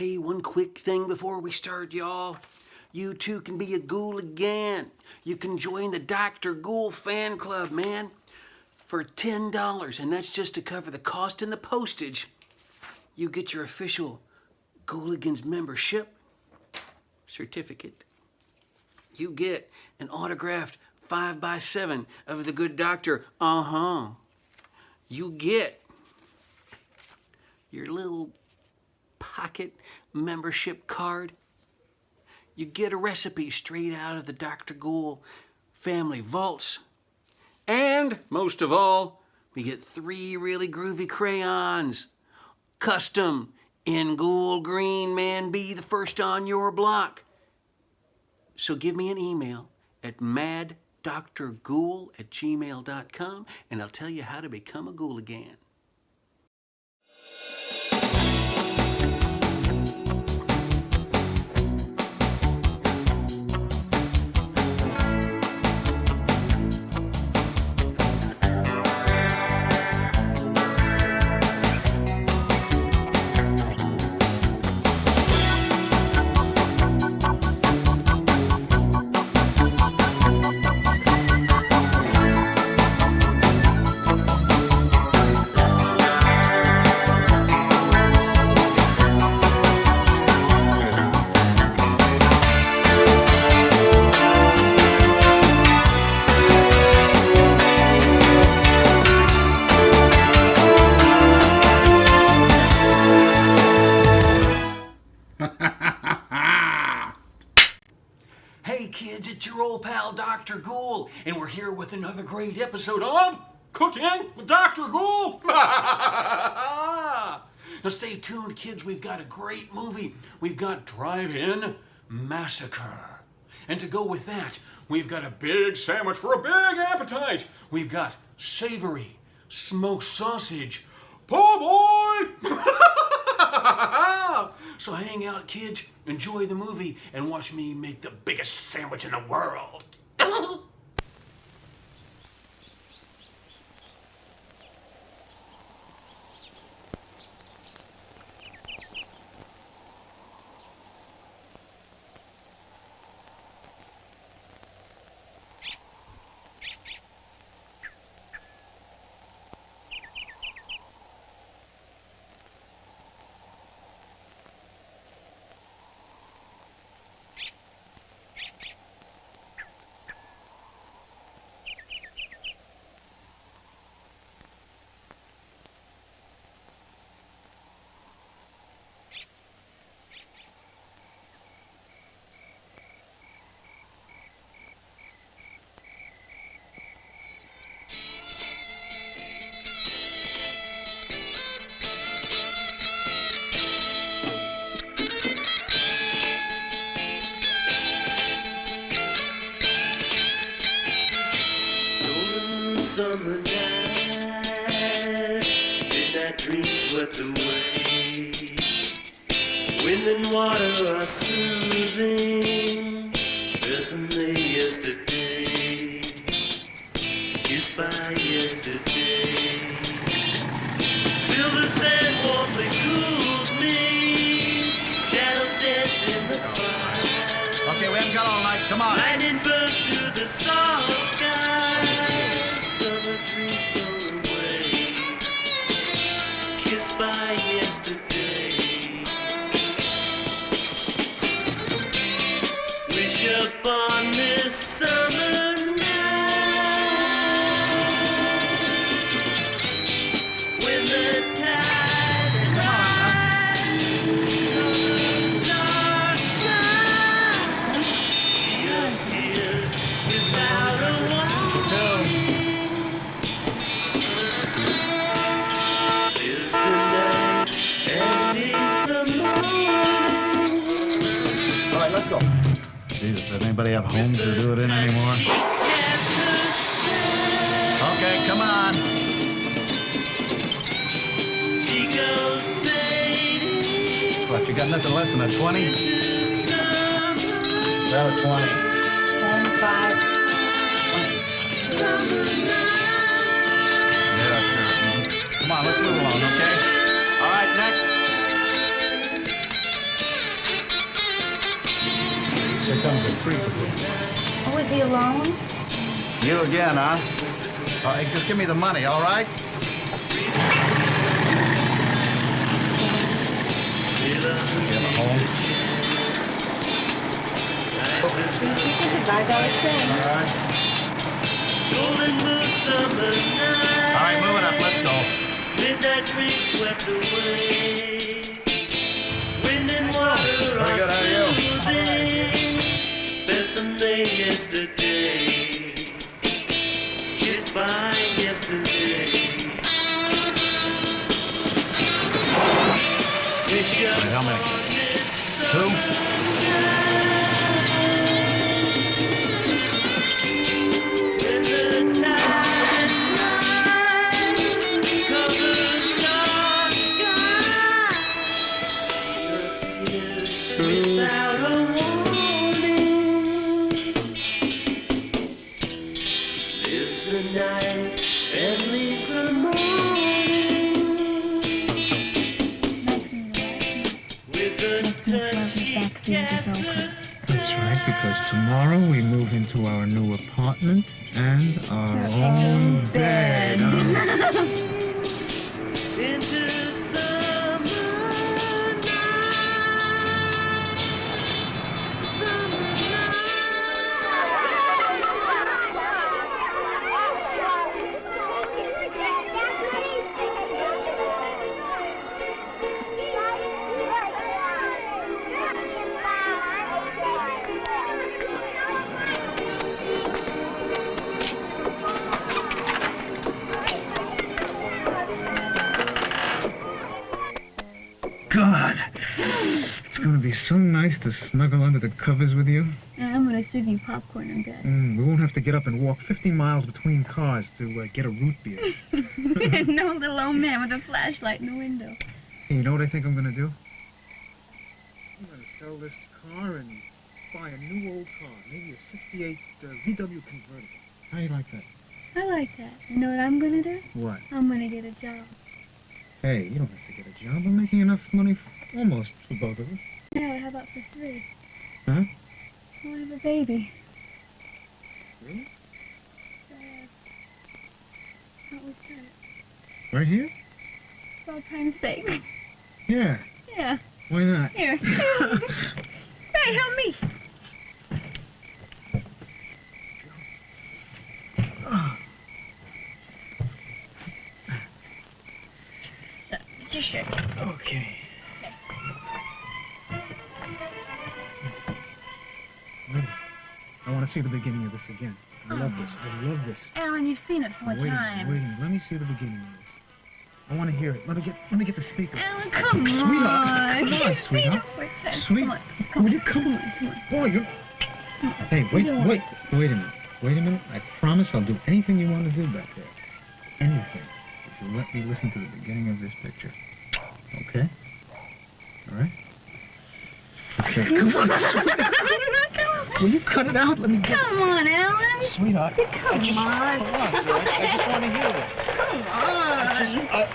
Hey, one quick thing before we start, y'all. You too can be a ghoul again. You can join the Dr. Ghoul fan club, man, for $10, and that's just to cover the cost and the postage. You get your official Ghouligans membership certificate. You get an autographed 5x7 of the good doctor. You get your little pocket membership card. You get a recipe straight out of the Dr. Ghoul family vaults. And most of all, we get 3 really groovy crayons. Custom in ghoul green, man. Be the first on your block. So give me an email at maddrghoul@gmail.com and I'll tell you how to become a ghoul again. Hey kids, it's your old pal Dr. Ghoul, and we're here with another great episode of Cooking with Dr. Ghoul. Now stay tuned, kids. We've got a great movie. We've got Drive-In Massacre. And to go with that, we've got a big sandwich for a big appetite. We've got savory smoked sausage. PoBoy! So hang out, kids, enjoy the movie, and watch me make the biggest sandwich in the world. Summer night, midnight dreams swept away. Wind and water are soothing, doesn't they yesterday? Kissed by yesterday. Silver sand warmly cools me, shadows dance in the fire. Okay, we haven't got all night. Come on. Lightning bursts through the soft sky. Summer dreams gone away, kissed by yesterday. Wish upon this summer night, when the tide is high, colors dark sky, she appears without a warning. Is the night and is the morning. All right, let's go. Jesus, does anybody have homes to do it in anymore? Okay, come on. She goes fading. What, you got nothing less than a 20? Grab a 20. 10, 5. Yeah, sure. Come on, let's move along, okay? All right, next. comes a creep again. Was he alone? You again, huh? All right, just give me the money, all right? You have a home? $5 thing. All right. Golden moon summer night. All right, move it up. Let's go. Midnight dreams swept away. Wind and water Very good, how are you? soothing. Best someday yesterday. Kissed by yesterday. Wish All right, how many? Two? when the tide covers dark sky. Without a warning, lives the night and leaves the morning. With a touch she casts the That's right, because tomorrow we move into our new apartment and our own bed. into summer night. Summer God, it's going to be so nice to snuggle under the covers with you. And I'm gonna serve you popcorn in bed. We won't have to get up and walk 50 miles between cars to get a root beer. No little old man with a flashlight in the window. Hey, you know what I think I'm going to do? I'm going to sell this car and buy a new old car, maybe a 68 VW convertible. How do you like that? I like that. You know what I'm gonna do? What? I'm gonna get a job. Hey, you don't have to get a job. I'm making enough money almost for both of us. Yeah, how about for 3? Huh? We'll have a baby. Really? What was that? Right here? It's all times big. Yeah. Yeah. Why not? Here. Hey, help me. Your shirt. Okay. Wait. I want to see the beginning of this again. I love this. I love this. Alan, you've seen it 4 Wait a minute, times. wait a minute. Let me see the beginning of this. I want to hear it. Let me get the speaker. Alan, come Sweetheart. on. Come on, sweetheart. Sweet. Come on. Come Will on. you come on? Come on. Boy, you're... Hey, wait a minute. Wait a minute. I promise I'll do anything you want to do back there. Anything. If you let me listen to the beginning of this picture. Okay? All right? Okay, come on, sweetheart. Will you cut it out? Let me get... Come on, Alan. Sweetheart. Come Come on, sweetheart. I just want to hear this. Come on.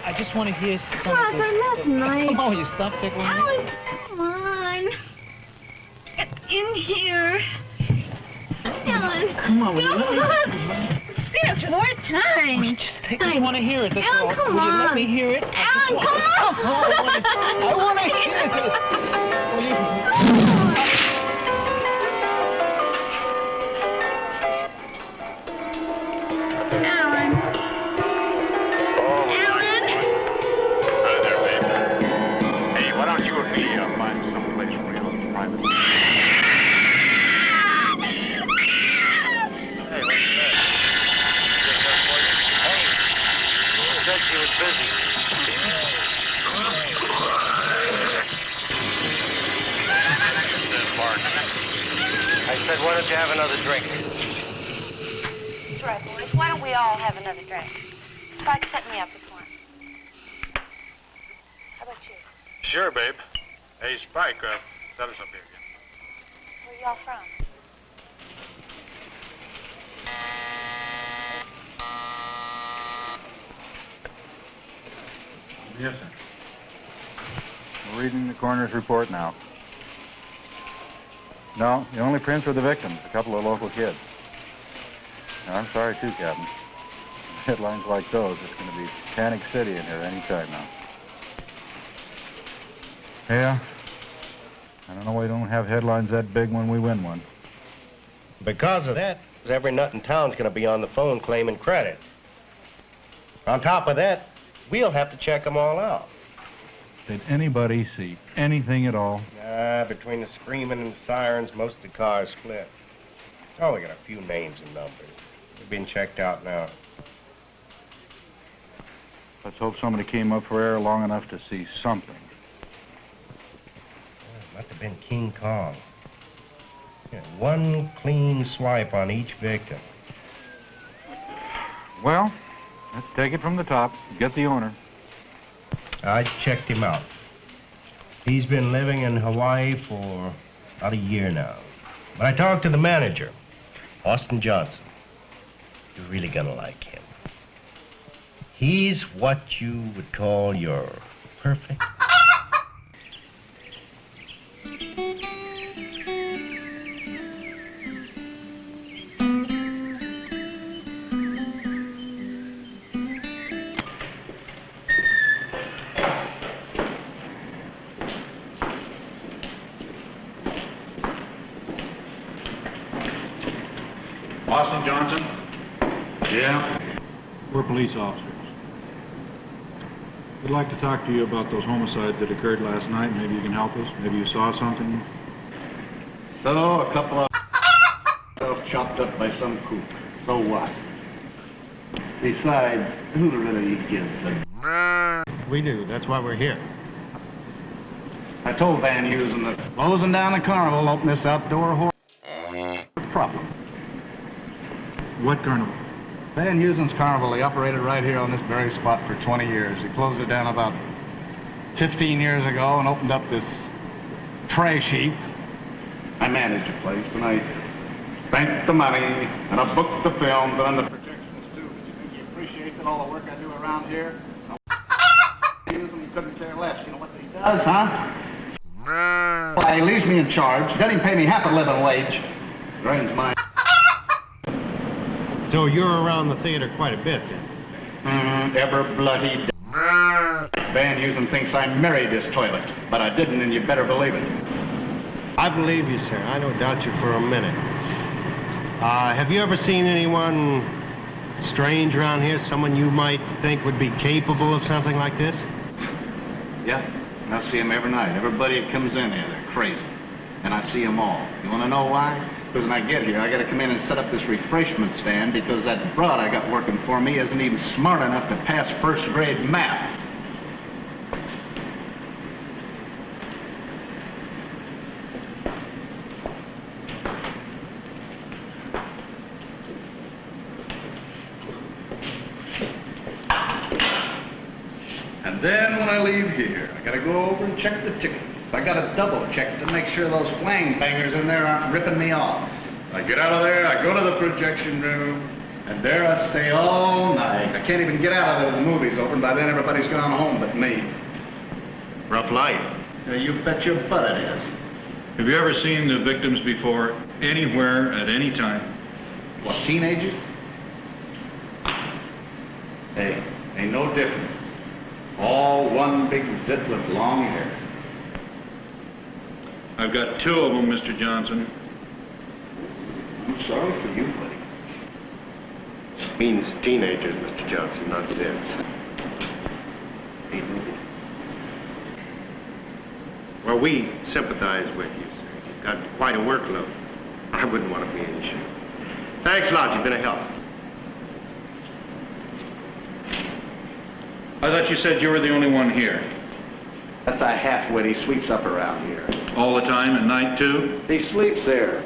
I just want to hear something. Father, that's nice. Come on, you stop tickling me. Alan, come on. Get in here. Alan. Come on, will you Come let me... on. Did it 4 times. I just want to hear it, that's Alan, all. come Will you let on. me hear it? Alan, come on. I want to hear it. Will you... Alan. Alan. Hi there, babe. Hey, why don't you and me find someplace real private? Hey, what's that? Hey, said she was busy. I said, why don't you have another drink? That's right, boys. Why don't we all have another drink? Spike, set me up with one. How about you? Sure, babe. Hey, Spike, set us up here again. Where y'all from? Yes, sir. We're reading the coroner's report now. No, the only prints were the victims, a couple of local kids. Now, I'm sorry too, Captain. Headlines like those, it's going to be Panic City in here any time now. Yeah. I don't know why we don't have headlines that big when we win one. Because of that, every nut in town's going to be on the phone claiming credit. On top of that, we'll have to check them all out. Did anybody see anything at all? Between the screaming and the sirens, most of the cars split. Oh, we got a few names and numbers. They're being checked out now. Let's hope somebody came up for air long enough to see something. Must have been King Kong. Yeah, one clean swipe on each victim. Well, let's take it from the top. Get the owner. I checked him out. He's been living in Hawaii for about a year now. But I talked to the manager, Austin Johnson. You're really gonna like him. He's what you would call your perfect... Austin Johnson? Yeah? We're police officers. We'd like to talk to you about those homicides that occurred last night. Maybe you can help us. Maybe you saw something. So, a couple of chopped up by some kook. So what? Besides, who really gives a... We do. That's why we're here. I told Van Heusen that closing down the carnival will open this outdoor horse problem. What carnival? Van Heusen's carnival, he operated right here on this very spot for 20 years. He closed it down about 15 years ago and opened up this trash heap. I managed the place, and I spent the money, and I booked the films, and the projections, too. Do you think he appreciates all the work I do around here? Heusen couldn't care less. You know what he does, huh? Why, he leaves me in charge, doesn't pay me half a living wage, drains my... So you're around the theater quite a bit, then? Ever bloody day. Van Heusen thinks I married this toilet, but I didn't, and you better believe it. I believe you, sir. I don't doubt you for a minute. Have you ever seen anyone strange around here? Someone you might think would be capable of something like this? Yeah, I see them every night. Everybody that comes in here, they're crazy. And I see them all. You want to know why? Because when I get here, I got to come in and set up this refreshment stand because that broad I got working for me isn't even smart enough to pass first grade math. And then when I leave here, I got to go over and check the tickets. I got to double check to make sure those wang bangers in there aren't ripping me off. I get out of there, I go to the projection room, and there I stay all night. I can't even get out of there. The movie's open. By then, everybody's gone home but me. Rough life. You bet your butt it is. Have you ever seen the victims before, anywhere, at any time? What, teenagers? Hey, ain't no difference. All one big zit with long hair. I've got two of them, Mr. Johnson. I'm sorry for you, buddy. Means teenagers, Mr. Johnson, not kids. Well, we sympathize with you, sir. You've got quite a workload. I wouldn't want to be in your shoes. Thanks a lot. You've been a help. I thought you said you were the only one here. That's a half-wit he sweeps up around here. All the time, at night, too? He sleeps there.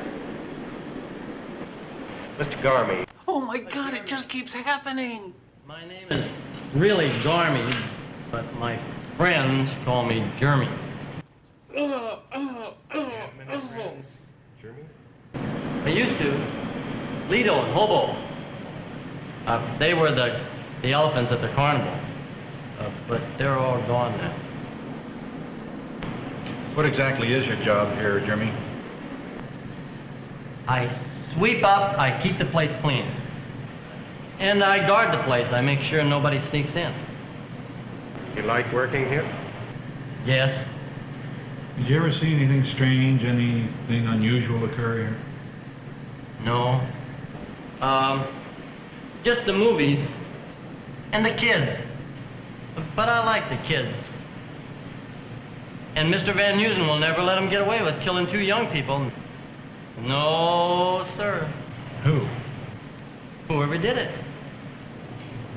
Mr. Garmy. Oh my God, it just keeps happening. My name is really Garmy, but my friends call me Jeremy. I used to. Lido and Hobo. They were the elephants at the carnival. But they're all gone now. What exactly is your job here, Jimmy? I sweep up, I keep the place clean. And I guard the place. I make sure nobody sneaks in. You like working here? Yes. Did you ever see anything strange, anything unusual occur here? No. Just the movies and the kids. But I like the kids. And Mr. Van Heusen will never let him get away with killing 2 young people. No, sir. Who? Whoever did it.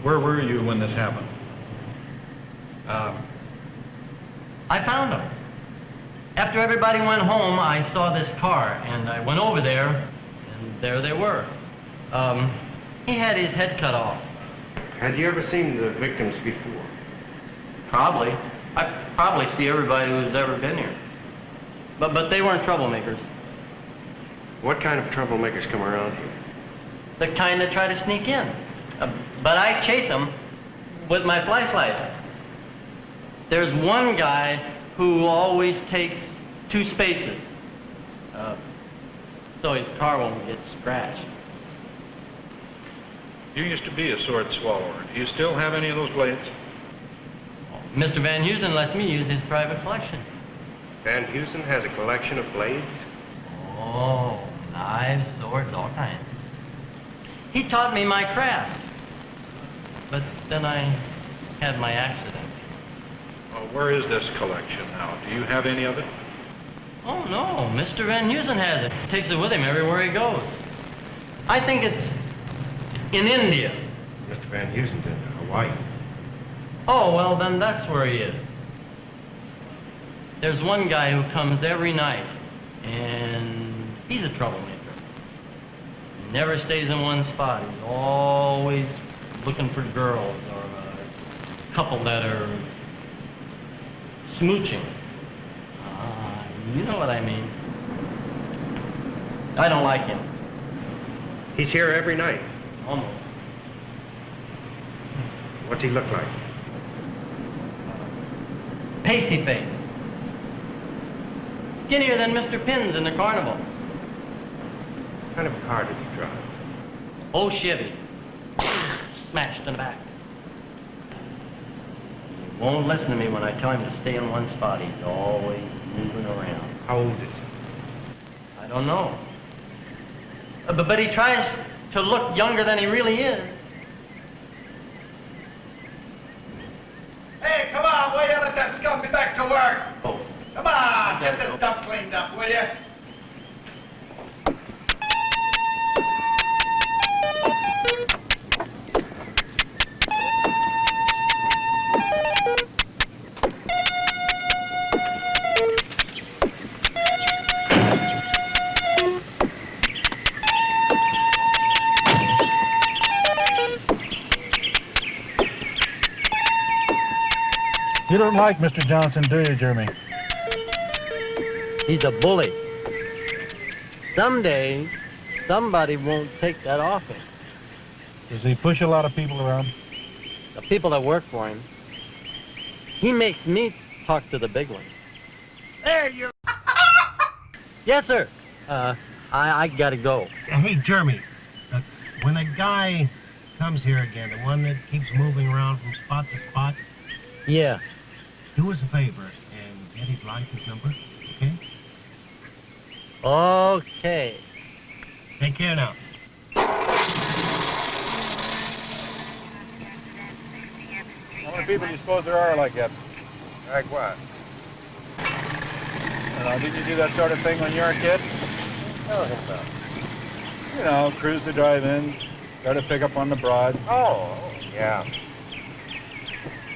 Where were you when this happened? I found him. After everybody went home, I saw this car, and I went over there, and there they were. He had his head cut off. Had you ever seen the victims before? Probably. I probably see everybody who's ever been here. But they weren't troublemakers. What kind of troublemakers come around here? The kind that try to sneak in. But I chase them with my flashlight. There's one guy who always takes 2 spaces, so his car won't get scratched. You used to be a sword swallower. Do you still have any of those blades? Mr. Van Heusen lets me use his private collection. Van Heusen has a collection of blades? Oh, knives, swords, all kinds. He taught me my craft. But then I had my accident. Well, where is this collection now? Do you have any of it? Oh, no. Mr. Van Heusen has it. He takes it with him everywhere he goes. I think it's in India. Mr. Van Heusen's in Hawaii. Oh, well, then that's where he is. There's one guy who comes every night, and he's a troublemaker. He never stays in one spot. He's always looking for girls or a couple that are smooching. You know what I mean. I don't like him. He's here every night. Almost. What's he look like? Pasty face. Skinnier than Mr. Pins in the carnival. What kind of a car does he drive? Old Chevy. Smashed in the back. He won't listen to me when I tell him to stay in one spot. He's always moving around. How old is he? I don't know. But he tries to look younger than he really is. Hey, come on, will you? Let that scum be back to work. Oh. Come on, get this stuff cleaned up, will you? You don't like Mr. Johnson, do you, Jeremy? He's a bully. Someday, somebody won't take that off him. Does he push a lot of people around? The people that work for him. He makes me talk to the big ones. There you... Yes, sir. I gotta go. Hey, Jeremy, when a guy comes here again, the one that keeps moving around from spot to spot, Yeah. do us a favor and get his license number, okay? Okay. Take care now. How many people do you suppose there are like that? Like what? Did you do that sort of thing when you were a kid? Tell him about. You know, cruise the drive-in, try to pick up on the broad. Oh, yeah.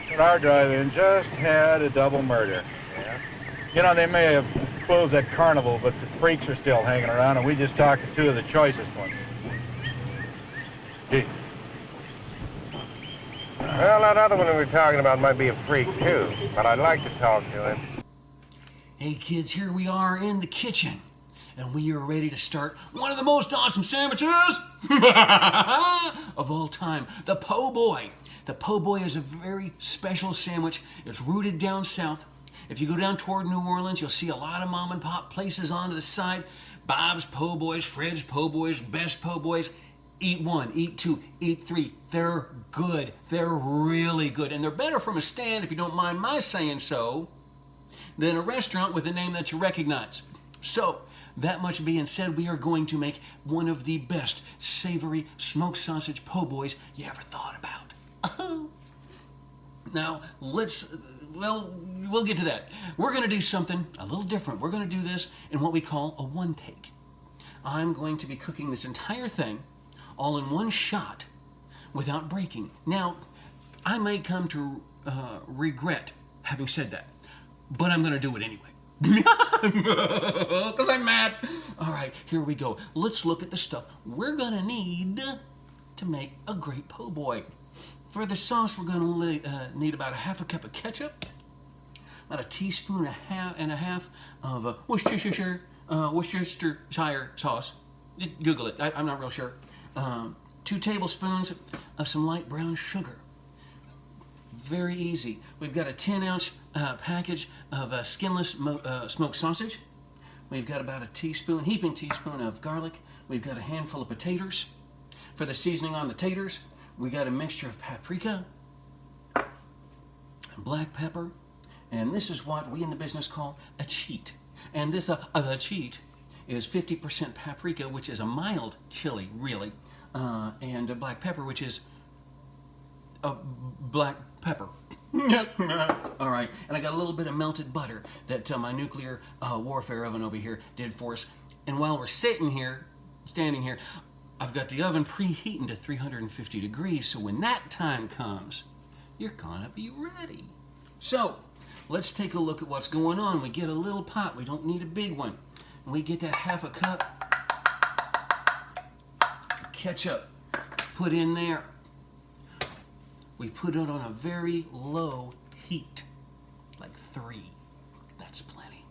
But our drive-in just had a double murder. Yeah? You know, they may have closed that carnival, but the freaks are still hanging around, and we just talked to 2 of the choicest ones. Gee. Well, that other one we were talking about might be a freak, too, but I'd like to talk to him. Hey kids, here we are in the kitchen, and we are ready to start one of the most awesome sandwiches of all time, the PoBoy. The PoBoy is a very special sandwich. It's rooted down south. If you go down toward New Orleans, you'll see a lot of mom and pop places on the side. Bob's PoBoys, Fred's PoBoys, Best PoBoys. Eat one, eat two, eat three. They're good. They're really good. And they're better from a stand, if you don't mind my saying so, than a restaurant with a name that you recognize. So, that much being said, we are going to make one of the best savory smoked sausage PoBoys you ever thought about. Now, we'll get to that. We're going to do something a little different. We're going to do this in what we call a one take. I'm going to be cooking this entire thing all in one shot without breaking. Now, I may come to regret having said that, but I'm going to do it anyway. Because I'm mad. All right, here we go. Let's look at the stuff we're going to need to make a great PoBoy. For the sauce, we're going to need about a half a cup of ketchup, about a teaspoon and a half of Worcestershire sauce. Just Google it. I'm not real sure. 2 tablespoons of some light brown sugar. Very easy. We've got a 10-ounce package of skinless smoked sausage. We've got about a heaping teaspoon of garlic. We've got a handful of potatoes. For the seasoning on the taters, we got a mixture of paprika and black pepper. And this is what we in the business call a cheat. And this a cheat is 50% paprika, which is a mild chili, really, and a black pepper, which is a black pepper. All right, and I got a little bit of melted butter that my nuclear warfare oven over here did for us. And while we're standing here, I've got the oven preheating to 350 degrees, so when that time comes, you're gonna be ready. So, let's take a look at what's going on. We get a little pot, we don't need a big one. And we get that half a cup of ketchup put in there. We put it on a very low heat, like 3. That's plenty.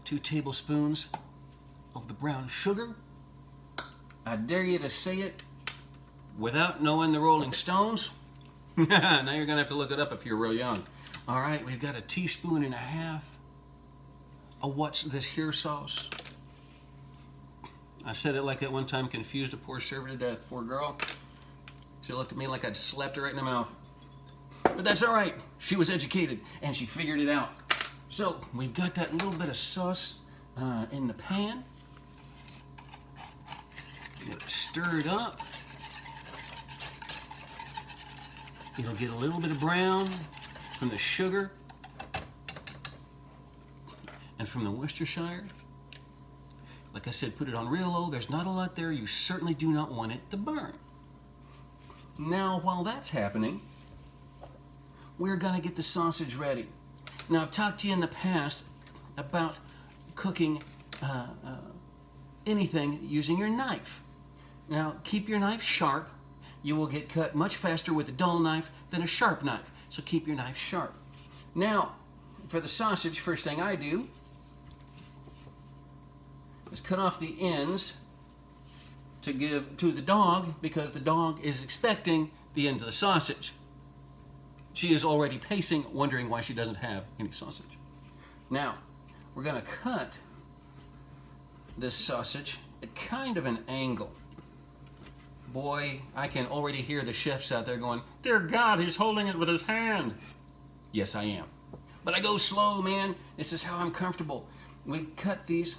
2 tablespoons of the brown sugar. I dare you to say it without knowing the Rolling Stones. Now you're gonna have to look it up if you're real young. All right, we've got a teaspoon and a half of what's this here sauce. I said it like that one time, confused a poor server to death, poor girl. She looked at me like I'd slapped her right in the mouth. But that's all right. She was educated and she figured it out. So we've got that little bit of sauce in the pan. Get it stirred up. It'll get a little bit of brown from the sugar and from the Worcestershire. Like I said, put it on real low. There's not a lot there. You certainly do not want it to burn. Now, while that's happening, we're gonna get the sausage ready. Now, I've talked to you in the past about cooking anything using your knife. Now, keep your knife sharp. You will get cut much faster with a dull knife than a sharp knife, so keep your knife sharp. Now, for the sausage, first thing I do is cut off the ends to give to the dog, because the dog is expecting the ends of the sausage. She is already pacing, wondering why she doesn't have any sausage. Now, we're gonna cut this sausage at kind of an angle. Boy, I can already hear the chefs out there going, "Dear God, he's holding it with his hand." Yes, I am. But I go slow, man. This is how I'm comfortable. We cut these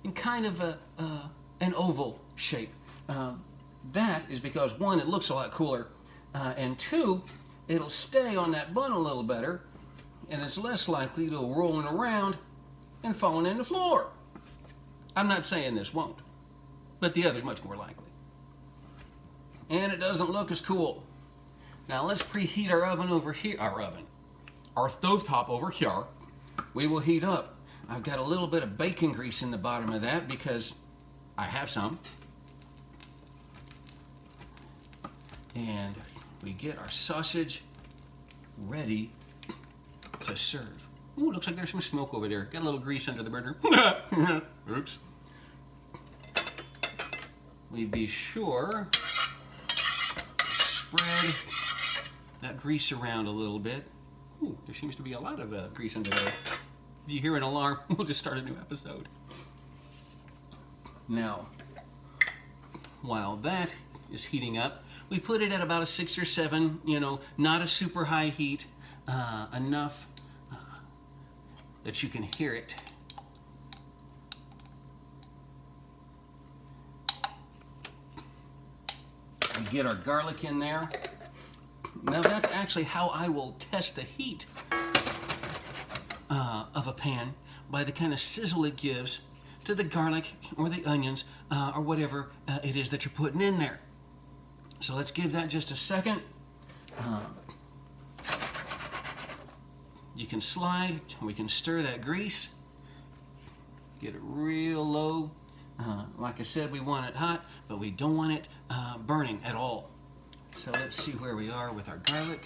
in kind of an oval shape. That is because, 1, it looks a lot cooler, and 2, it'll stay on that bun a little better, and it's less likely to go rolling around and falling in the floor. I'm not saying this won't, but the other's much more likely. And it doesn't look as cool. Now let's preheat our oven over here, our stovetop over here. We will heat up. I've got a little bit of bacon grease in the bottom of that because I have some. And we get our sausage ready to serve. Ooh, looks like there's some smoke over there. Got a little grease under the burner. Oops. We be sure to spread that grease around a little bit. Ooh, there seems to be a lot of grease under there. If you hear an alarm, we'll just start a new episode. Now, while that is heating up, we put it at about a 6 or 7, not a super high heat, enough that you can hear it. We get our garlic in there. Now that's actually how I will test the heat of a pan, by the kind of sizzle it gives to the garlic or the onions or whatever it is that you're putting in there. So let's give that just a second. You can slide, we can stir that grease, get it real low. Like I said, we want it hot, but we don't want it burning at all. So let's see where we are with our garlic.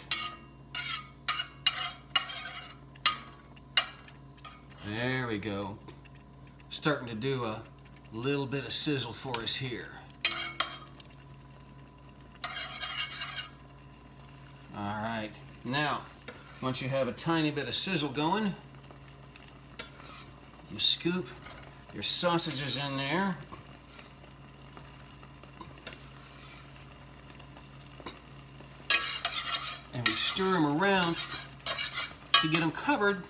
There we go. Starting to do a little bit of sizzle for us here. All right, now, once you have a tiny bit of sizzle going, you scoop your sausages in there. And we stir them around to get them covered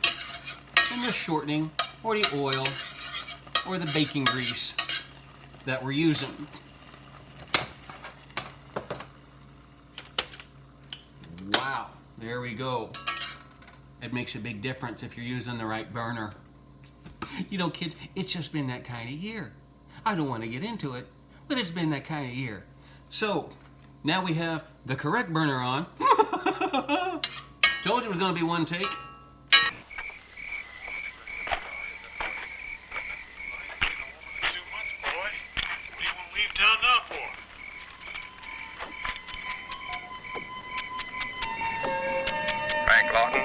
in the shortening or the oil or the baking grease that we're using. Wow, there we go. It makes a big difference if you're using the right burner. Kids, it's just been that kind of year. I don't want to get into it, but it's been that kind of year. So, now we have the correct burner on. Told you it was going to be one take. Frank Lawton.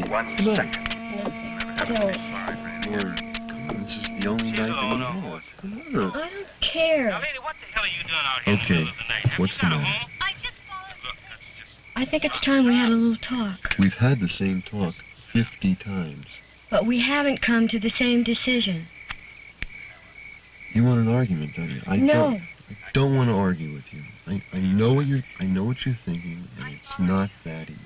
One second. Lord, come on, this is the only night that we have. Come on. I don't care. Now, lady, what the hell are you doing out here in the middle of the night? Have What's you got the a matter? home? Look, that's just... I think it's time we had a little talk. We've had the same talk 50 times. But we haven't come to the same decision. You want an argument, don't you? I don't want to argue with you. I know what you're thinking, and it's not that easy.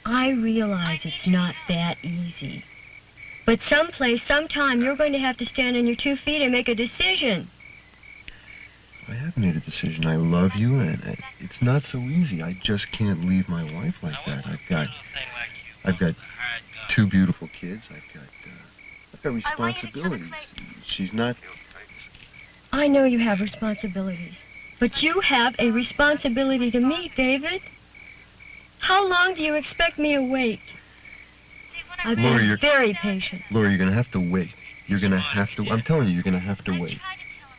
I realize it's not that easy. But someplace, sometime, you're going to have to stand on your 2 feet and make a decision. I have made a decision. I love you, and it's not so easy. I just can't leave my wife like that. I've got 2 beautiful kids. I've got responsibilities. She's not... I know you have responsibilities. But you have a responsibility to me, David. How long do you expect me to wait? I've been very patient. Laura, you're going to have to wait. You're going to have to... I'm telling you, you're going to have to wait.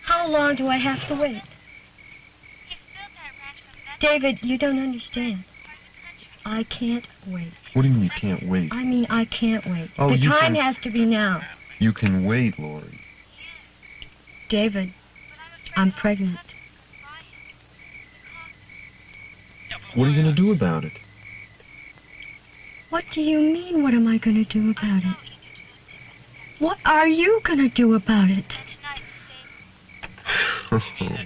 How long do I have to wait? David, you don't understand. I can't wait. What do you mean you can't wait? I mean, I can't wait. Oh, the time has to be now. You can wait, Lori. David, I'm pregnant. What are you going to do about it? What do you mean, what am I going to do about it? What are you going to do about it? Oh, boy.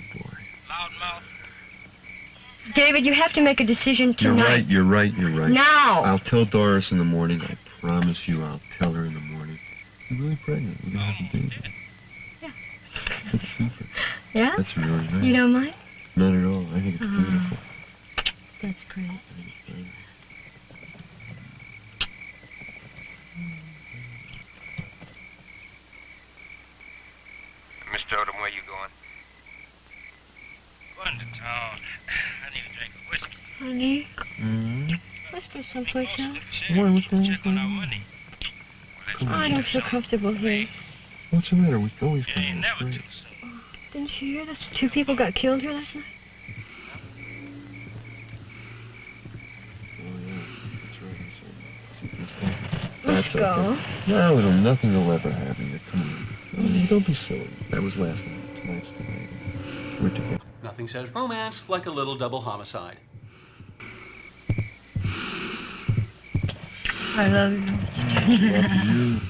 David, you have to make a decision tonight. You're right. Now! I'll tell Doris in the morning. I promise you I'll tell her in the morning. You're really pregnant. We're going to have a baby. Yeah. That's super. Yeah? That's really nice. You don't mind? Not at all. I think it's beautiful. That's great. I think it's beautiful. Mr. Odom, where you going? Going to town. I need a drink of whiskey. Honey, Mm-hmm. let's go someplace else. What's wrong Check with on our you? money. I don't feel comfortable here. What's the matter? We always You come ain't on never straight. too soon. Didn't you hear this? 2 people got killed here last night? Oh, yeah. That's right. Let's go. Okay. No, nothing will ever happen. You come on. Don't be silly. That was last night. Tonight's tonight. We're together. Nothing says romance like a little double homicide. I love you. Love you.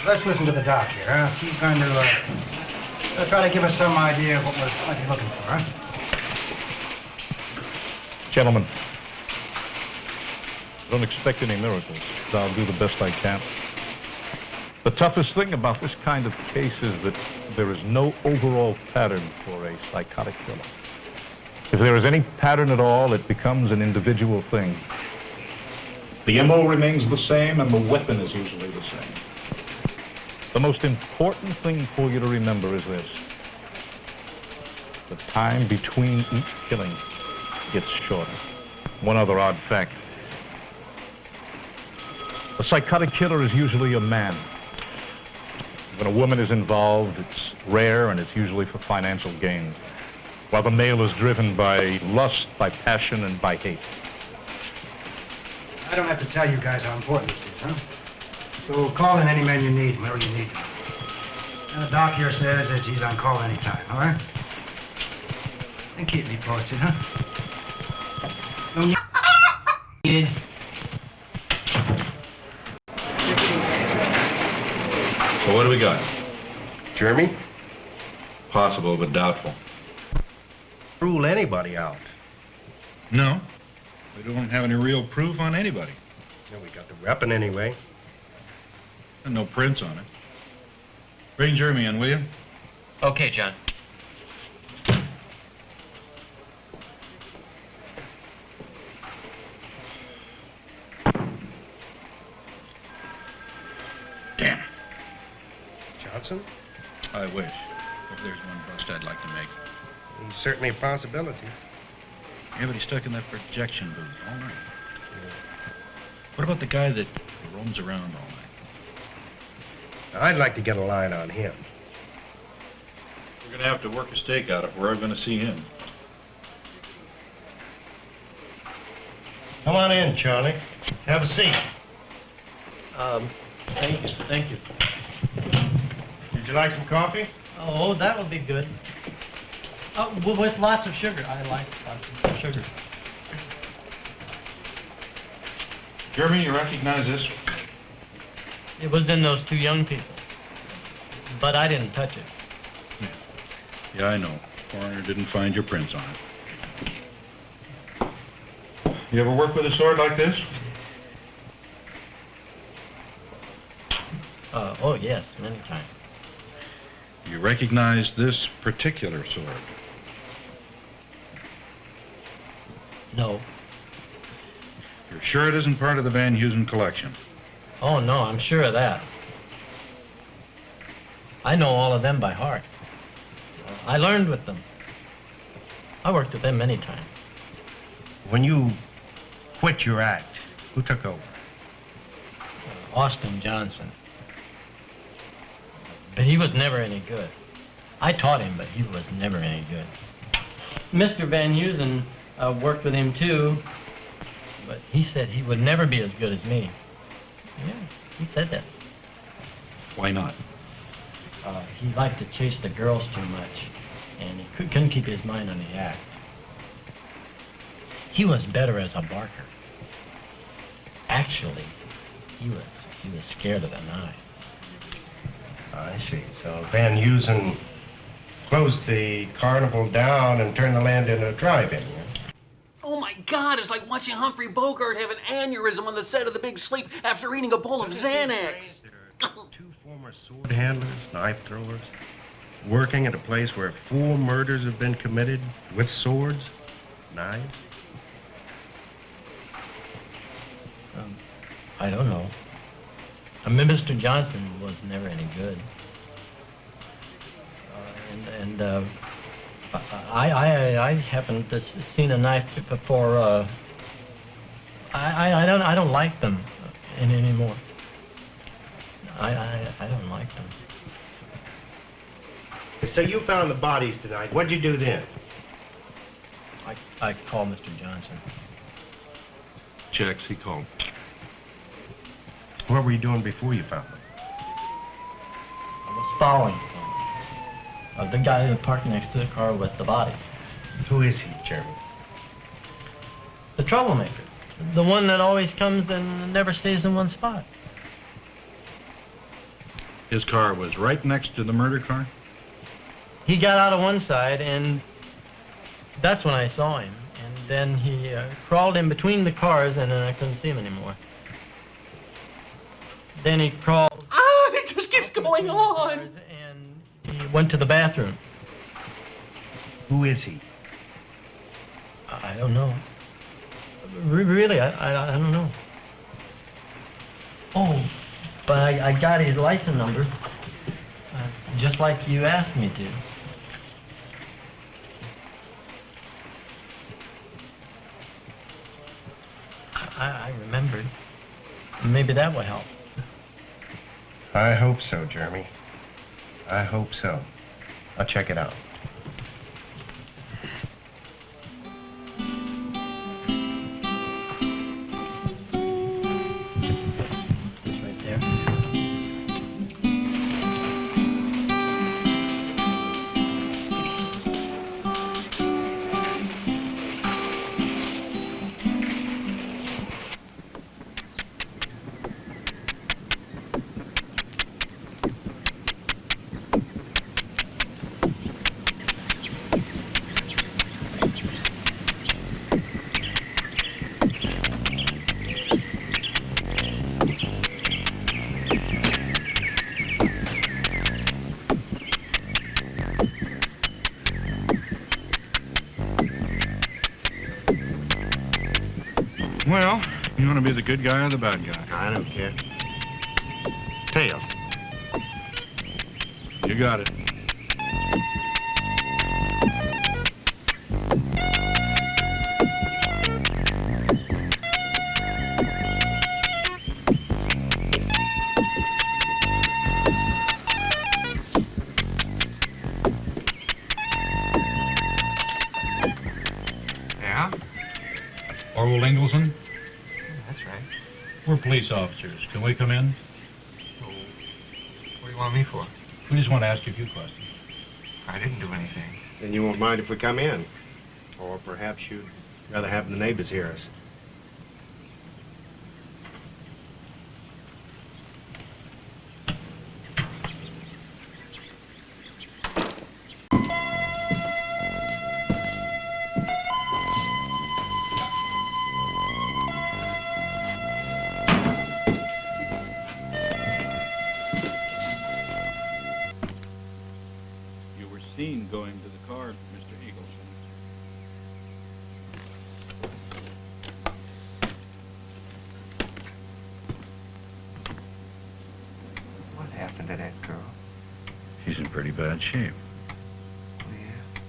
Let's listen to the doc here, huh? She's going to try to give us some idea of what we might be looking for, huh? Gentlemen, don't expect any miracles, but I'll do the best I can. The toughest thing about this kind of case is that there is no overall pattern for a psychotic killer. If there is any pattern at all, it becomes an individual thing. The MO remains the same, and the weapon is usually the same. The most important thing for you to remember is this. The time between each killing gets shorter. One other odd fact. A psychotic killer is usually a man. When a woman is involved, it's rare and it's usually for financial gain, while the male is driven by lust, by passion, and by hate. I don't have to tell you guys how important this is, huh? So call in any man you need, whenever you need them. And the doc here says that he's on call anytime, all right? And keep me posted, huh? Don't you... So what do we got? Jeremy? Possible, but doubtful. Rule anybody out. No. We don't have any real proof on anybody. Yeah, we got the weapon anyway. And no prints on it. Bring Jeremy in, will you? Okay, John. Damn. Johnson? I wish. If there's one bust I'd like to make. He's certainly a possibility. Yeah, but he's stuck in that projection booth all night. What about the guy that roams around all night? I'd like to get a line on him. We're going to have to work a stake out if we're ever going to see him. Come on in, Charlie. Have a seat. Thank you. Would you like some coffee? Oh, that would be good. With lots of sugar. I like lots of sugar. Jeremy, you recognize this? It was in those two young people. But I didn't touch it. Yeah, I know. Coroner didn't find your prints on it. You ever work with a sword like this? Oh, yes, many times. You recognize this particular sword? No. You're sure it isn't part of the Van Heusen collection? Oh, no, I'm sure of that. I know all of them by heart. I learned with them. I worked with them many times. When you quit your act, who took over? Austin Johnson. But he was never any good. I taught him, but he was never any good. Mr. Van Heusen worked with him too, but he said he would never be as good as me. Yeah, he said that. Why not? He liked to chase the girls too much, and he couldn't keep his mind on the act. He was better as a barker. Actually, he was scared of the knife. I see. So Van Heusen closed the carnival down and turned the land into a drive-in, yeah? Oh my God, it's like watching Humphrey Bogart have an aneurysm on the set of The Big Sleep after eating a bowl of Xanax. Two former sword handlers, knife throwers, working at a place where 4 murders have been committed with swords, knives. I don't know. Mr. Johnson was never any good. I happened to seen a knife before. I don't like them anymore. I don't like them. So you found the bodies tonight. What'd you do then? I called Mr. Johnson. Checks, he called. What were you doing before you found them? I was following the guy that parked next to the car with the bodies. Who is he, Jeremy? The troublemaker. The one that always comes and never stays in one spot. His car was right next to the murder car? He got out of one side, and that's when I saw him. And then he crawled in between the cars, and then I couldn't see him anymore. Then he crawled... It just keeps going on! And he went to the bathroom. Who is he? I don't know. Really, I don't know. Oh, but I got his license number, just like you asked me to. I remembered. Maybe that will help. I hope so, Jeremy. I hope so. I'll check it out. It's right there. Well, you want to be the good guy or the bad guy? I don't care. Tails. You got it. Yeah? Orwell Ingleston? That's right. We're police officers. Can we come in? What do you want me for? We just want to ask you a few questions. I didn't do anything. Then you won't mind if we come in. Or perhaps you'd rather have the neighbors hear us. You were seen going to the car, Mr. Eagleson. What happened to that girl? She's in pretty bad shape. Oh, yeah?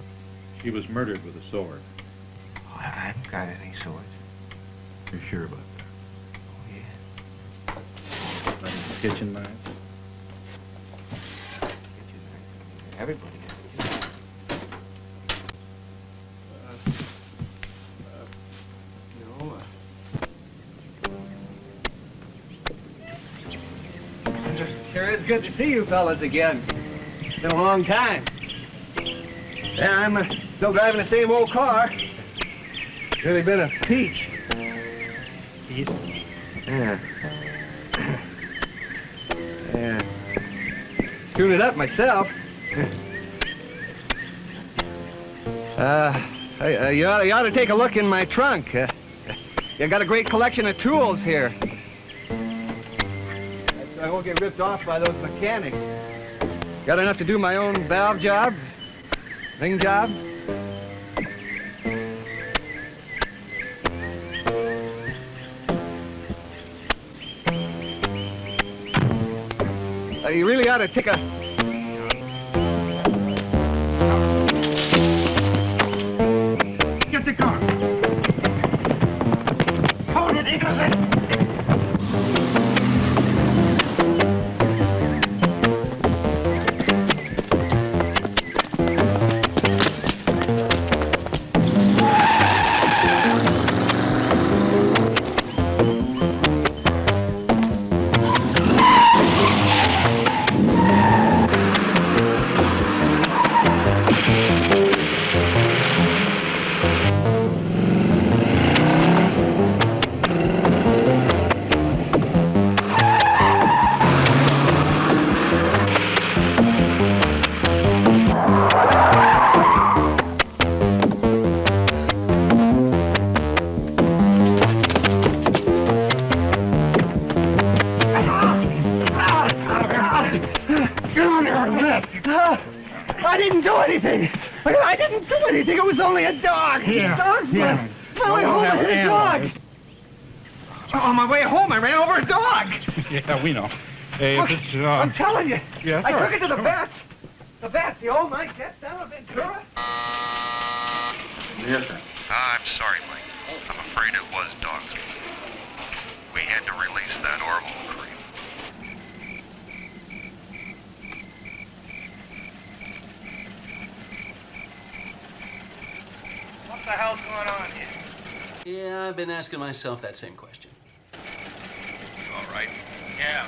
She was murdered with a sword. Oh, I haven't got any swords. You're sure about Oh, yeah. that? Like a kitchen knife? Everybody has. No. Sure is good to see you fellas again. It's been a long time. Yeah, I'm still driving the same old car. Really been a peach. Peach? Yeah. Yeah. Tuned it up myself. You ought to take a look in my trunk. You got a great collection of tools here. I won't get ripped off by those mechanics. Got enough to do my own valve job, ring job. You really ought to take a... Get the car. Hold it, Eagleson. I didn't do anything. I didn't do anything. It was only a dog. Yeah, Dog's yeah. My way home, I hit a dog. On my way home, I ran over a dog. Yeah, we know. Hey, Look, if it's, I'm telling you. Yeah, I all took right. it to the vet. The vet, the old night vet down in Ventura. Yes, sir. I'm sorry, Mike. I'm afraid it was dog's meat. We had to release that Orville creep. What the hell's going on here? Yeah, I've been asking myself that same question. All right. Yeah.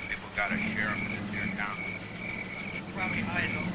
People got a sheriff in this here town. He probably hides over.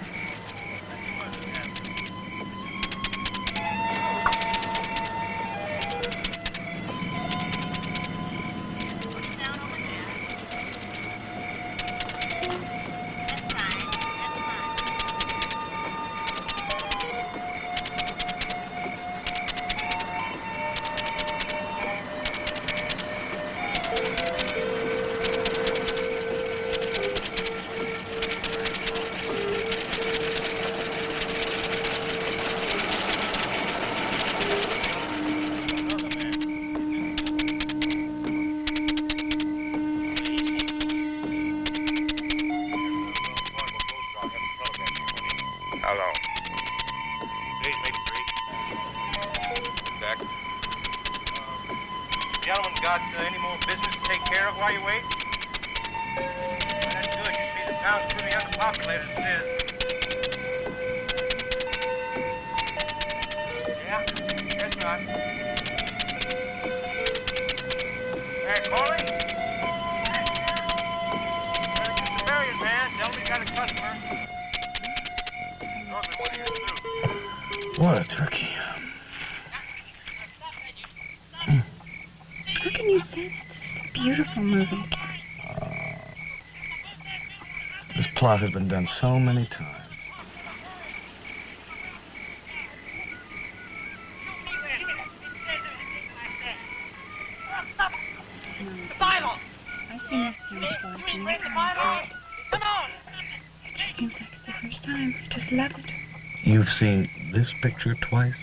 any more business to take care of while you wait? That's good. You see, the town's pretty underpopulated as it is. Yeah? Guess not. Hey, Coley? Better get the billiard, man. Tell me you got a customer. Norman, what do you do? What a turkey. How can you say that? This is a beautiful movie. This plot has been done so many times. The Bible! I've seen this film before. Can you read the Bible? Come on! It just seems like it's the first time. I just love it. You've seen this picture twice?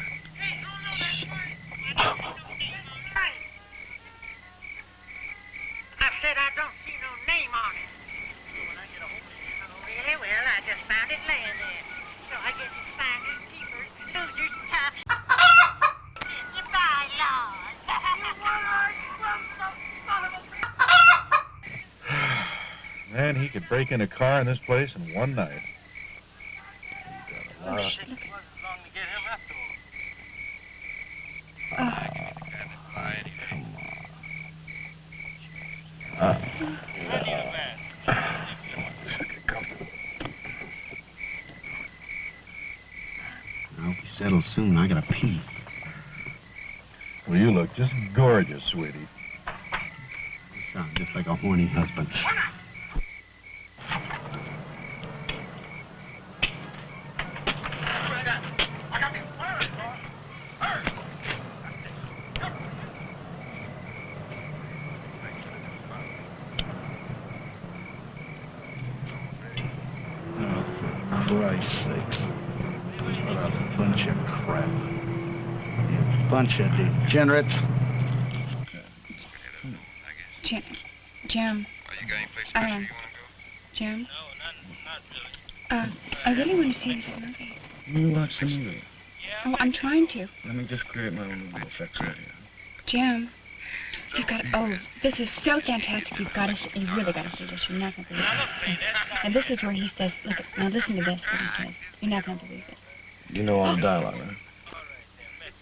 I said I don't see no name on it. Really? Well, I just found it laying there. So I guess it's finders, keepers, losers, tops. Goodbye, Lord. Man, he could break in a car in this place in one night. Oh, shit. I hope he settles soon. I gotta pee. Well, you look just gorgeous, sweetie. You sound just like a horny husband. Christ's sakes. What a bunch of crap. You bunch of degenerates. Jim. Jim? I really want to see this movie. You watch the movie. Oh, I'm trying to. Let me just create my own little effects right here. Jim, you've got to, oh, this is so fantastic. You really got to see this. You're not going to believe it. And this is where he says, look, now listen to this, what he says. You're not going to believe this. You know all the dialogue, right?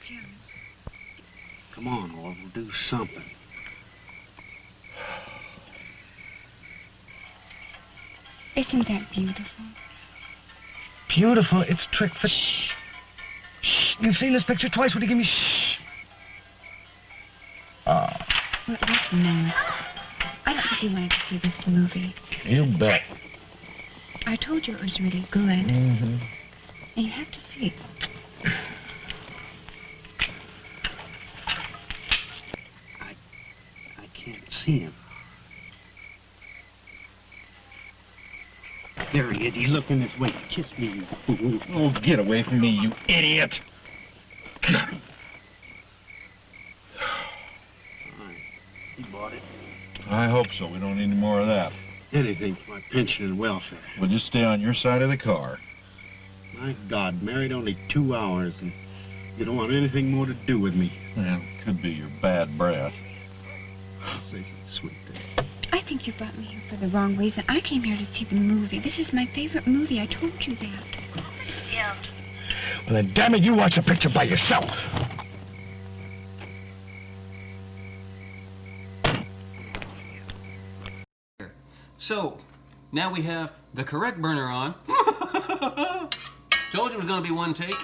Jim. Come on, Orville, do something. Isn't that beautiful? Beautiful? It's trick for... Shh. Shh. You've seen this picture twice. Would you give me shh? Well, listen now. I don't think you wanted to see this movie. You bet. I told you it was really good. Mm-hmm. And you have to see it. I can't see him. There he is. He's looking this way. Kiss me, you fool. Oh, get away from me, you idiot. He bought it. I hope so. We don't need any more of that. Anything for my pension and welfare. We'll just stay on your side of the car. My God, married only 2 hours, and you don't want anything more to do with me. Well, could be your bad breath. Say something sweet there. I think you brought me here for the wrong reason. I came here to see the movie. This is my favorite movie. I told you that. Yeah. Well, then, damn it, you watch the picture by yourself. So, now we have the correct burner on. Told you it was going to be one take.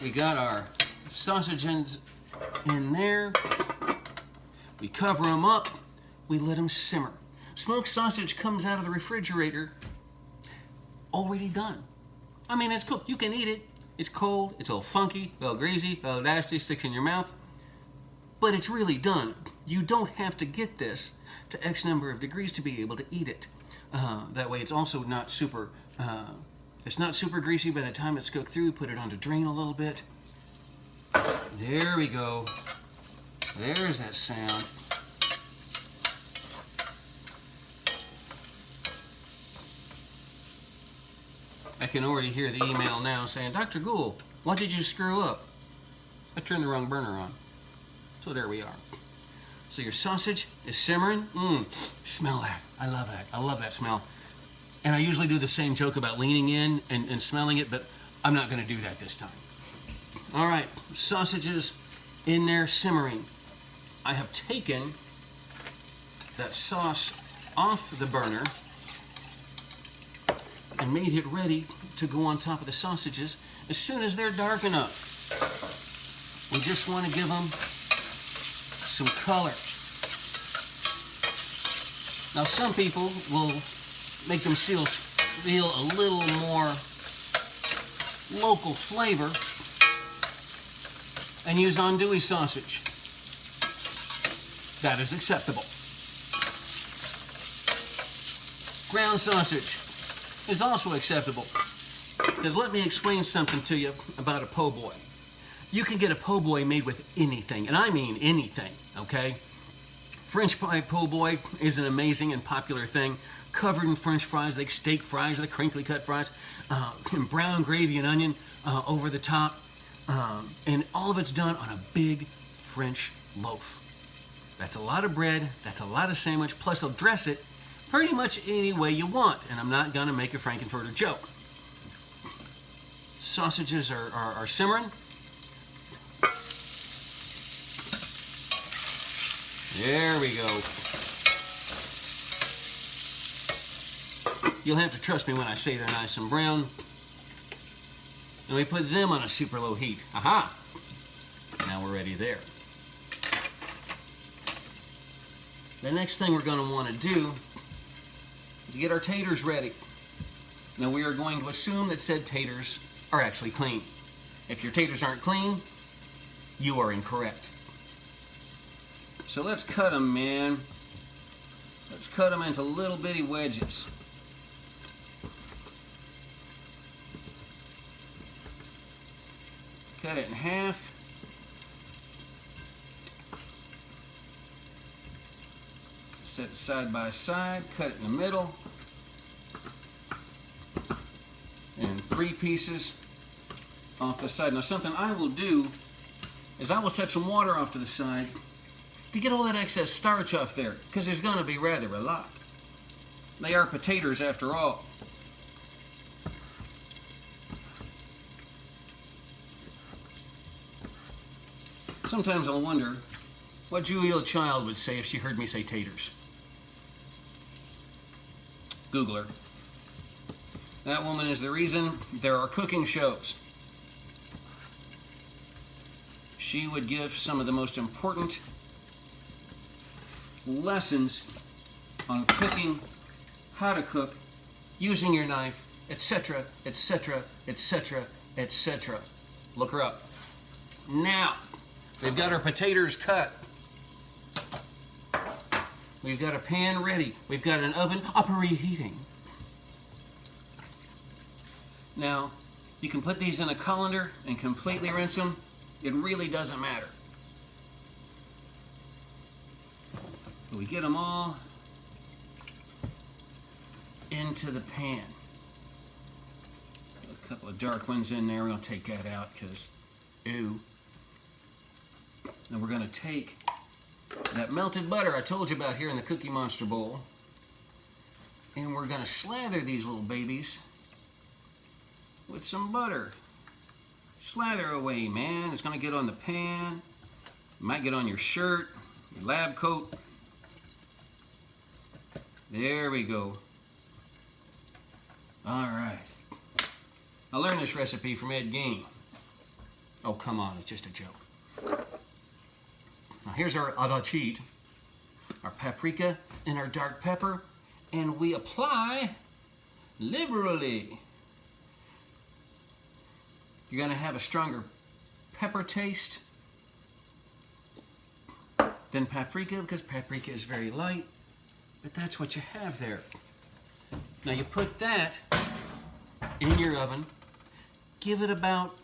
We got our sausage ends in there. We cover them up. We let them simmer. Smoked sausage comes out of the refrigerator already done. I mean, it's cooked. You can eat it. It's cold. It's all funky, all greasy, all nasty, sticks in your mouth. But it's really done. You don't have to get this to X number of degrees to be able to eat it. That way it's also not super, it's not super greasy by the time it's cooked through. Put it on to drain a little bit. There we go. There's that sound. I can already hear the email now saying, Dr. Gould, what did you screw up? I turned the wrong burner on. So there we are. So your sausage is simmering. Smell that. I love that. I love that smell. And I usually do the same joke about leaning in and smelling it, but I'm not going to do that this time. All right, sausages in there simmering. I have taken that sauce off the burner and made it ready to go on top of the sausages as soon as they're dark enough. We just want to give them some color. Now, some people will make them feel a little more local flavor and use andouille sausage. That is acceptable. Ground sausage is also acceptable. Because let me explain something to you about a po' boy. You can get a po' boy made with anything, and I mean anything, okay? French fry po' boy is an amazing and popular thing, covered in French fries, like steak fries, like crinkly cut fries, and brown gravy and onion over the top, and all of it's done on a big French loaf. That's a lot of bread, that's a lot of sandwich, plus they'll dress it pretty much any way you want, and I'm not gonna make a Frankenfurter joke. Sausages are simmering. There we go. You'll have to trust me when I say they're nice and brown. And we put them on a super low heat. Aha! Now we're ready there. The next thing we're going to want to do is get our taters ready. Now we are going to assume that said taters are actually clean. If your taters aren't clean, you are incorrect. So let's cut them, man. Let's cut them into little bitty wedges. Cut it in half. Set it side by side. Cut it in the middle. And 3 pieces off the side. Now something I will do is I will set some water off to the side to get all that excess starch off there, because there's going to be rather a lot. They are potatoes after all. Sometimes I'll wonder what Julia Child would say if she heard me say taters. Google her. That woman is the reason there are cooking shows. She would give some of the most important lessons on cooking, how to cook, using your knife, etc., etc., etc., etc. Look her up. Now, we've got our potatoes cut. We've got a pan ready. We've got an oven preheating. Now, you can put these in a colander and completely rinse them. It really doesn't matter. But we get them all into the pan. A couple of dark ones in there. We're going to take that out because, ew. And we're going to take that melted butter I told you about here in the Cookie Monster bowl, and we're going to slather these little babies with some butter. Slather away, man. It's going to get on the pan. It might get on your shirt, your lab coat. There we go. All right. I learned this recipe from Ed Gein. Oh, come on. It's just a joke. Now here's our cheat, our paprika and our dark pepper, and we apply liberally. You're going to have a stronger pepper taste than paprika because paprika is very light, but that's what you have there. Now you put that in your oven, give it about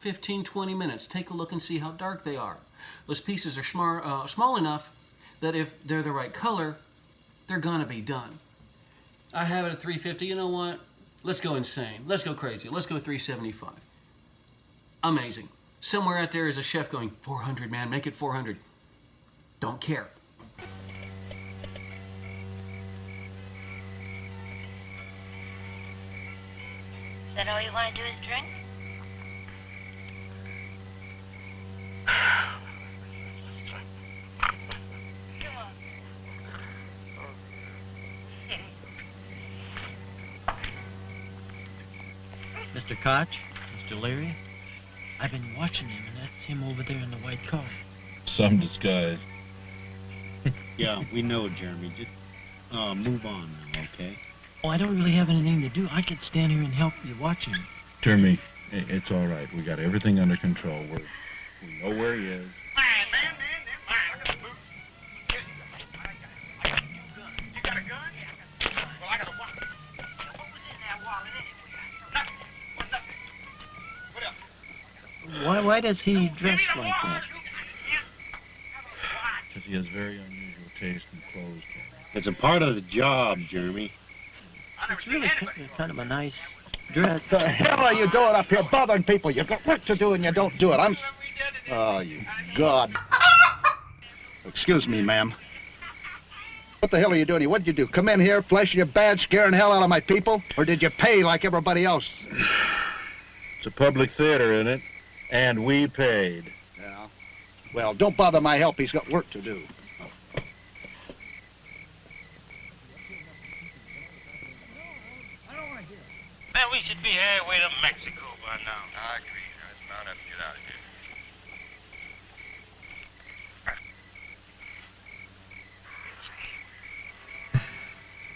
15-20 minutes. Take a look and see how dark they are. Those pieces are small enough that if they're the right color, they're gonna be done. I have it at 350. You know what? Let's go insane. Let's go crazy. Let's go 375. Amazing. Somewhere out there is a chef going, 400, man, make it 400. Don't care. Is that all you want to do is drink? Come on. Mr. Koch, Mr. Leary, I've been watching him, and that's him over there in the white car. Some disguise. Yeah, we know, Jeremy. Just move on now, okay? Oh, I don't really have anything to do. I could stand here and help you watch him. Jeremy, it's all right. We got everything under control. We know where he is. You got a gun? Well, I got a wallet. What was in that wallet anyway? Nothing. What else? Why does he dress like that? Because he has very unusual taste in clothes. It's a part of the job, Jeremy. It's really kind of a nice dress. What the hell are you doing up here bothering people? You got work to do and you don't do it. Oh, you God. Excuse me, ma'am. What the hell are you doing here? What did you do? Come in here, flashing your badge, scaring hell out of my people? Or did you pay like everybody else? It's a public theater, isn't it? And we paid. Yeah. Well, don't bother my help. He's got work to do. Man, we should be halfway to Mexico by now. I agree. It's about time to get out of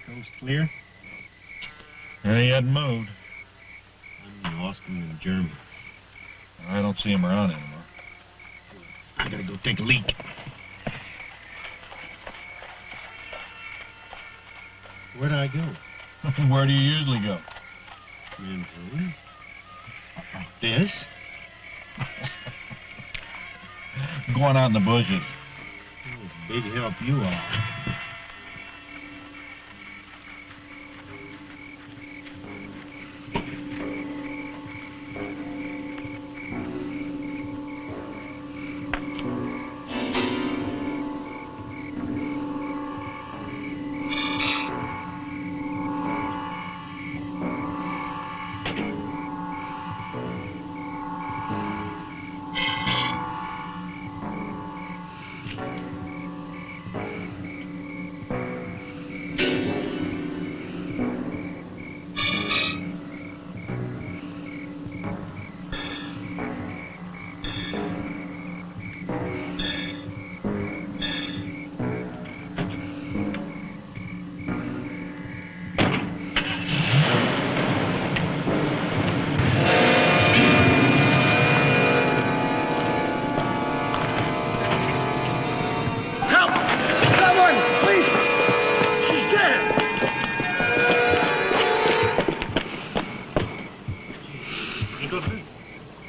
here. Coast clear? He hadn't moved. I'm lost him in Jeremy. I don't see him around anymore. I gotta go take a leak. Where do I go? Where do you usually go? Manhattan? This? Going out in the bushes. Big help you are.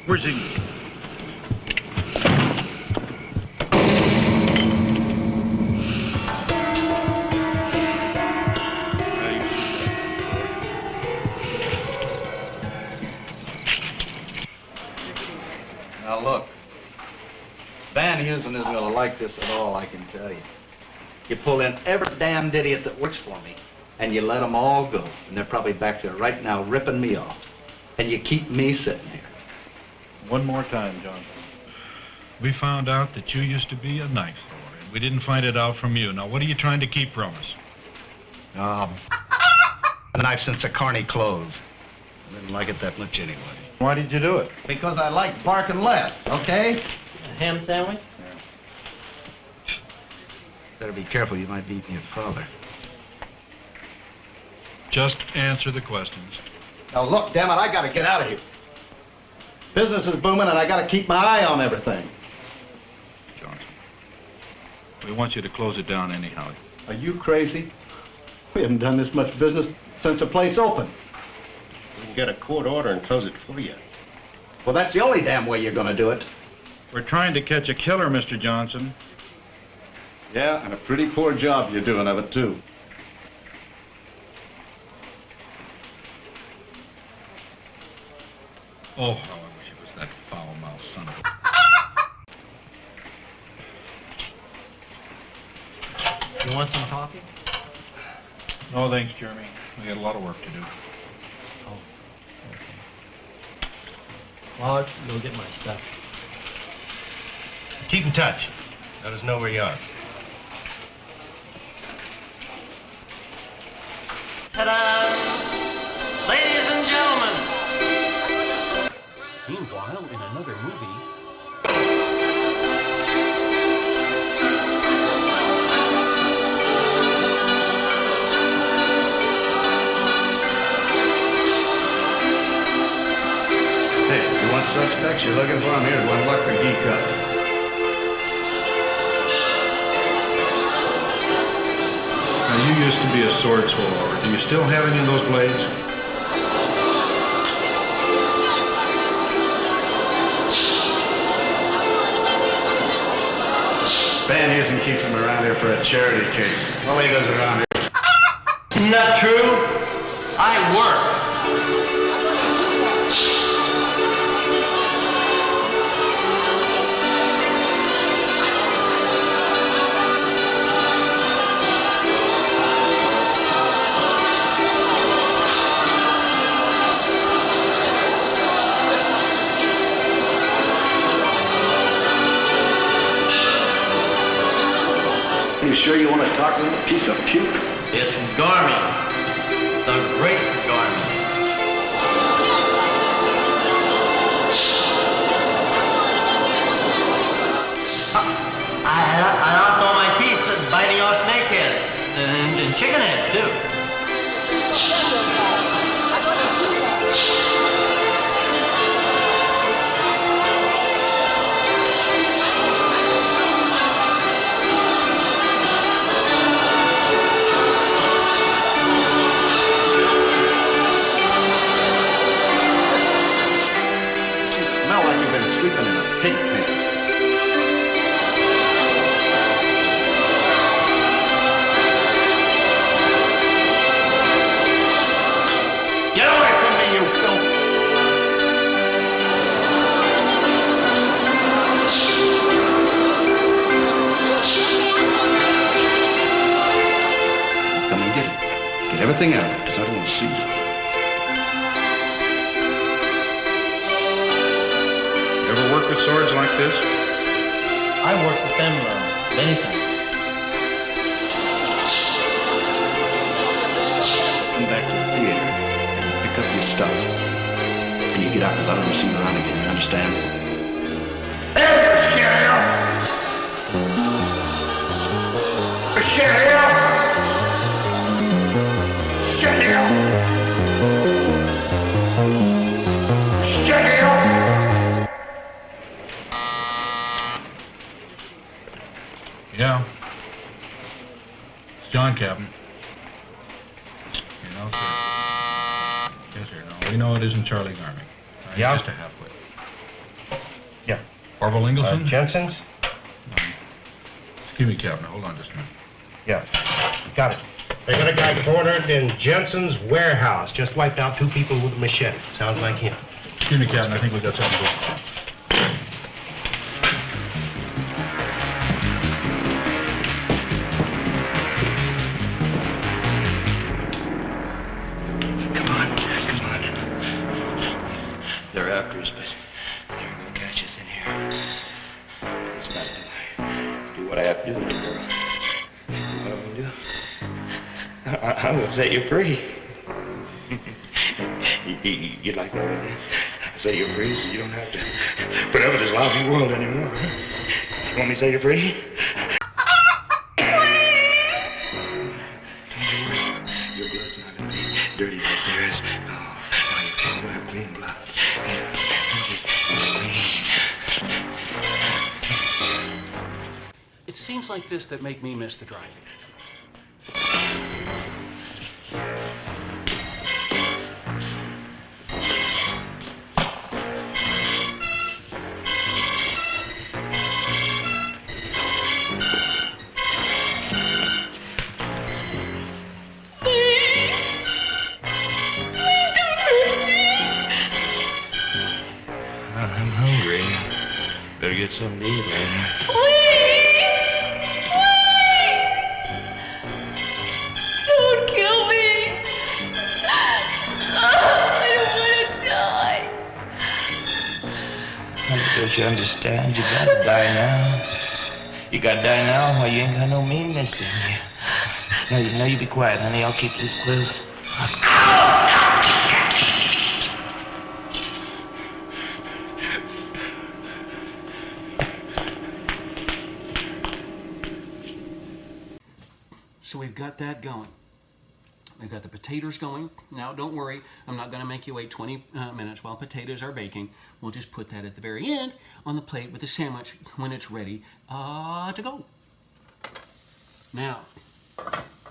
Where's he? Now look, Van Heusen isn't going to like this at all, I can tell you. You pull in every damned idiot that works for me, and you let them all go. And they're probably back there right now ripping me off. And you keep me sitting here. One more time, Johnson. We found out that you used to be a knife thrower, and we didn't find it out from you. Now, what are you trying to keep from us? The knife since the carny closed. I didn't like it that much anyway. Why did you do it? Because I like barking less, okay? A ham sandwich? Better be careful, you might beat me your father. Just answer the questions. Now look, damn it, I gotta get out of here. Business is booming and I gotta keep my eye on everything. Johnson, we want you to close it down anyhow. Are you crazy? We haven't done this much business since the place opened. We can get a court order and close it for you. Well, that's the only damn way you're gonna do it. We're trying to catch a killer, Mr. Johnson. Yeah, and a pretty poor job you're doing of it, too. Oh, how I wish it was that foul-mouthed son of a... You want some coffee? No, thanks, Jeremy. We got a lot of work to do. Oh, okay. I'll go get my stuff. Keep in touch. Let us know where you are. Ta-da! Ladies and gentlemen! Meanwhile, in another movie, Hey, you want suspects you're looking for? I'm here to unlock the geek up. Now, you used to be a sword swallower. Do you still have any of those blades? Van Heusen keeps him around here for a charity case. All he does around here. Not true. I work. You sure you want to talk to him, piece of puke? It's Garmy. The great Garmy. I lost all my teeth biting off snake heads and chicken heads, too. Smell like you've been sleeping in a pig pen. Get away from me, you filth! Come and get it. Get everything out of it, because I don't want to see you. You ever work with swords like this? I worked with them many times. Come back to the theater and pick up your stuff. And you get out because I don't want to see you around again, you understand? Yeah. It's John, Captain. You know, sir. Yes, sir. No, we know it isn't Charlie Garmy. Yeah. Just a halfwit. Yeah. Orville Ingleson? Jensen's? Excuse me, Captain. Hold on just a minute. Yeah. Got it. They got a guy cornered in Jensen's warehouse. Just wiped out 2 people with a machete. Sounds like him. Excuse me, Captain. I think we got something going on. They're after us, but they're going to catch us in here. It's not tonight. Do what I have to do, little girl. What I'm going to do? I'm going to set you free. You'd like that, wouldn't you? Set you free so you don't have to put up with this lousy world anymore. You want me to set you free? Your blood's not going to be dirty like theirs. Oh, you have clean blood. it's scenes like this that make me miss the drive-in. I'm hungry. Better get something to eat, man. Don't kill me! I don't want to die! Don't you understand? You gotta die now. You gotta die now while you ain't got no meanness in you. No, you be quiet, honey. I'll keep this close. So we've got that going. We've got the potatoes going. Now, don't worry. I'm not going to make you wait 20 minutes while potatoes are baking. We'll just put that at the very end on the plate with the sandwich when it's ready to go. Now,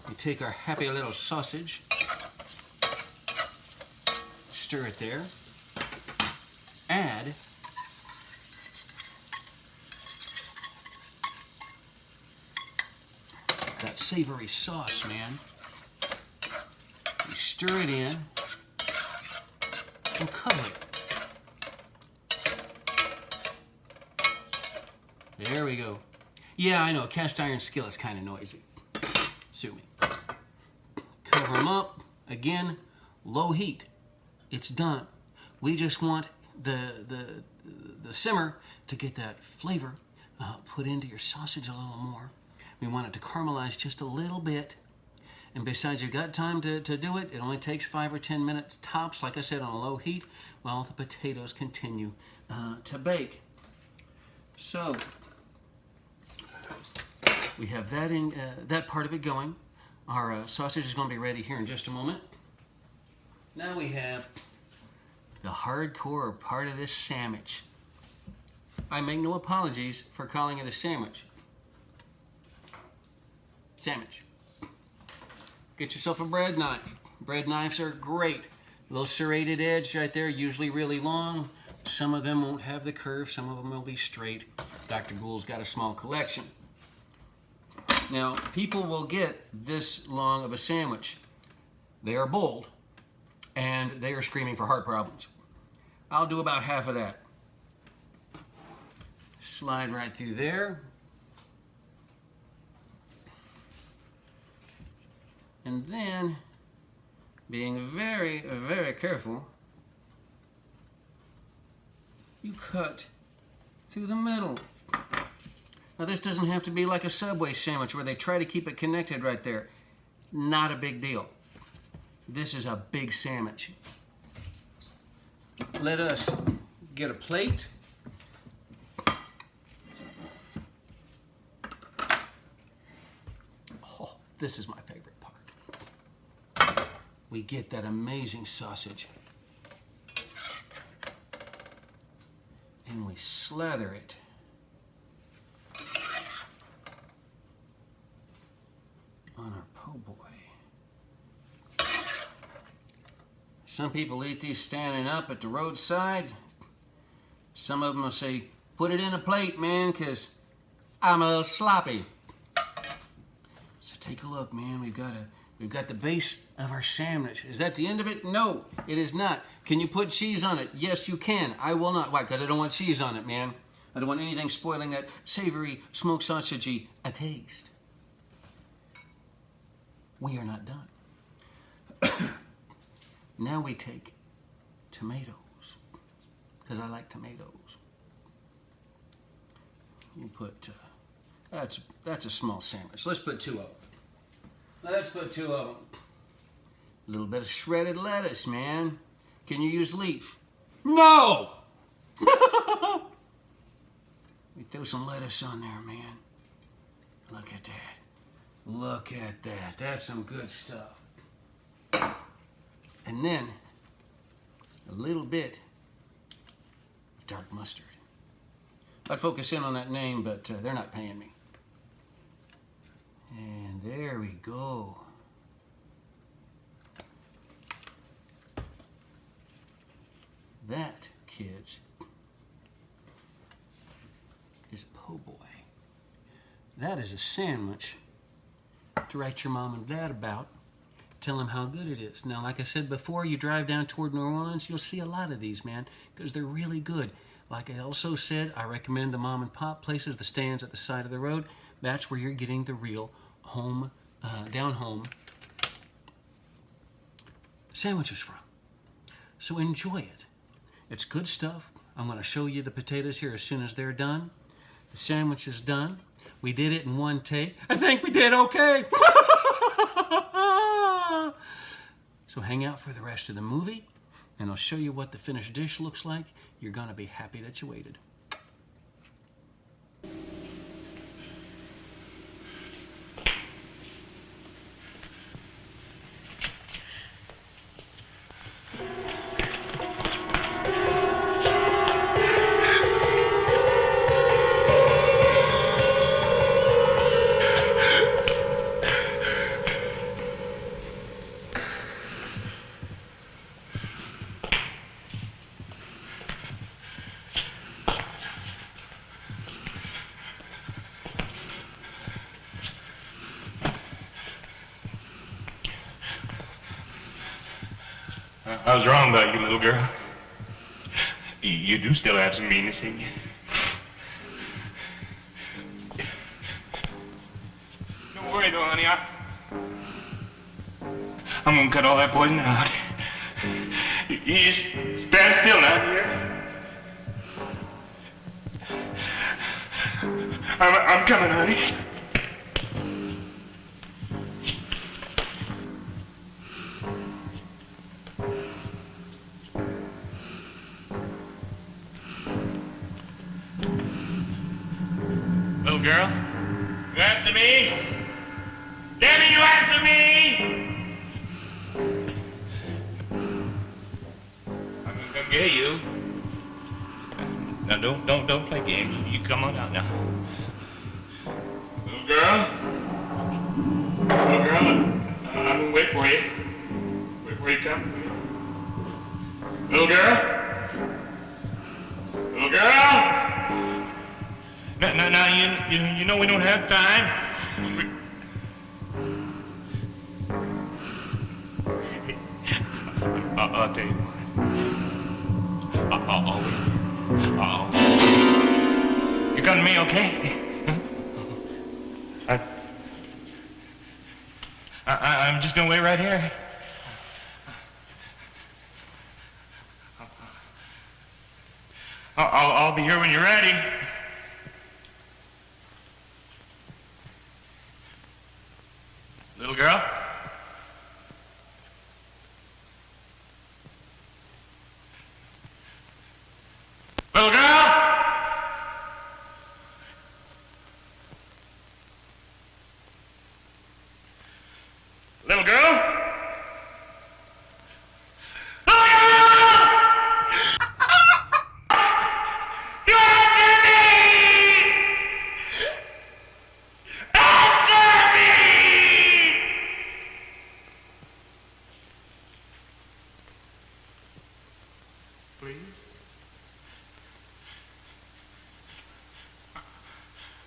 we take our happy little sausage, stir it there, add that savory sauce, man. You stir it in and cover it. There we go. Yeah, I know, a cast iron skillet's kind of noisy. Sue me. Cover them up. Again, low heat. It's done. We just want the simmer to get that flavor put into your sausage a little more. We want it to caramelize just a little bit. And besides, you've got time to do it. It only takes 5 or 10 minutes tops, like I said, on a low heat, while the potatoes continue to bake. So we have that in that part of it going. Our sausage is going to be ready here in just a moment. Now we have the hardcore part of this sandwich. I make no apologies for calling it a sandwich. Sandwich. Get yourself a bread knife. Bread knives are great. A little serrated edge right there, usually really long. Some of them won't have the curve, some of them will be straight. Dr. Gould's got a small collection. Now, people will get this long of a sandwich. They are bold, and they are screaming for heart problems. I'll do about half of that. Slide right through there. And then, being very, very careful, you cut through the middle. Now, this doesn't have to be like a Subway sandwich where they try to keep it connected right there. Not a big deal. This is a big sandwich. Let us get a plate. Oh, this is my favorite part. We get that amazing sausage. And we slather it on our PoBoy. Some people eat these standing up at the roadside. Some of them will say, put it in a plate, man, because I'm a little sloppy. So take a look, man. We've got the base of our sandwich. Is that the end of it? No, it is not. Can you put cheese on it? Yes, you can. I will not. Why? Because I don't want cheese on it, man. I don't want anything spoiling that savory, smoked sausagey taste. We are not done. Now we take tomatoes, because I like tomatoes. We'll put, that's a small sandwich. Let's put 2 of them. Let's put 2 of them. A little bit of shredded lettuce, man. Can you use leaf? No! We throw some lettuce on there, man. Look at that. Look at that. That's some good stuff. And then a little bit of dark mustard. I'd focus in on that name, but they're not paying me. And there we go. That, kids, is PoBoy. That is a sandwich to write your mom and dad about. Tell them how good it is. Now, like I said before, you drive down toward New Orleans, you'll see a lot of these, man, because they're really good. Like I also said, I recommend the mom and pop places, the stands at the side of the road. That's where you're getting the real home, down home sandwiches from. So enjoy it. It's good stuff. I'm going to show you the potatoes here as soon as they're done. The sandwich is done. We did it in one take. I think we did okay. So hang out for the rest of the movie, and I'll show you what the finished dish looks like. You're going to be happy that you waited. I was wrong about you, little girl. You do still have some meanness in you. Don't worry, though, honey. I'm gonna cut all that poison out. You just stand still now, dear. I'm coming, honey. Little girl, you answer me? Debbie, you answer me? I'm gonna get you. Now don't play games. You come on out now. Little girl, I'm gonna wait for you. Wait for you to come. Little girl. Little girl. Now, you know we don't have time. I'll tell you what. I'll wait. You come to me, okay? I'm just gonna wait right here. I'll be here when you're ready. Little girl? Little girl? Little girl?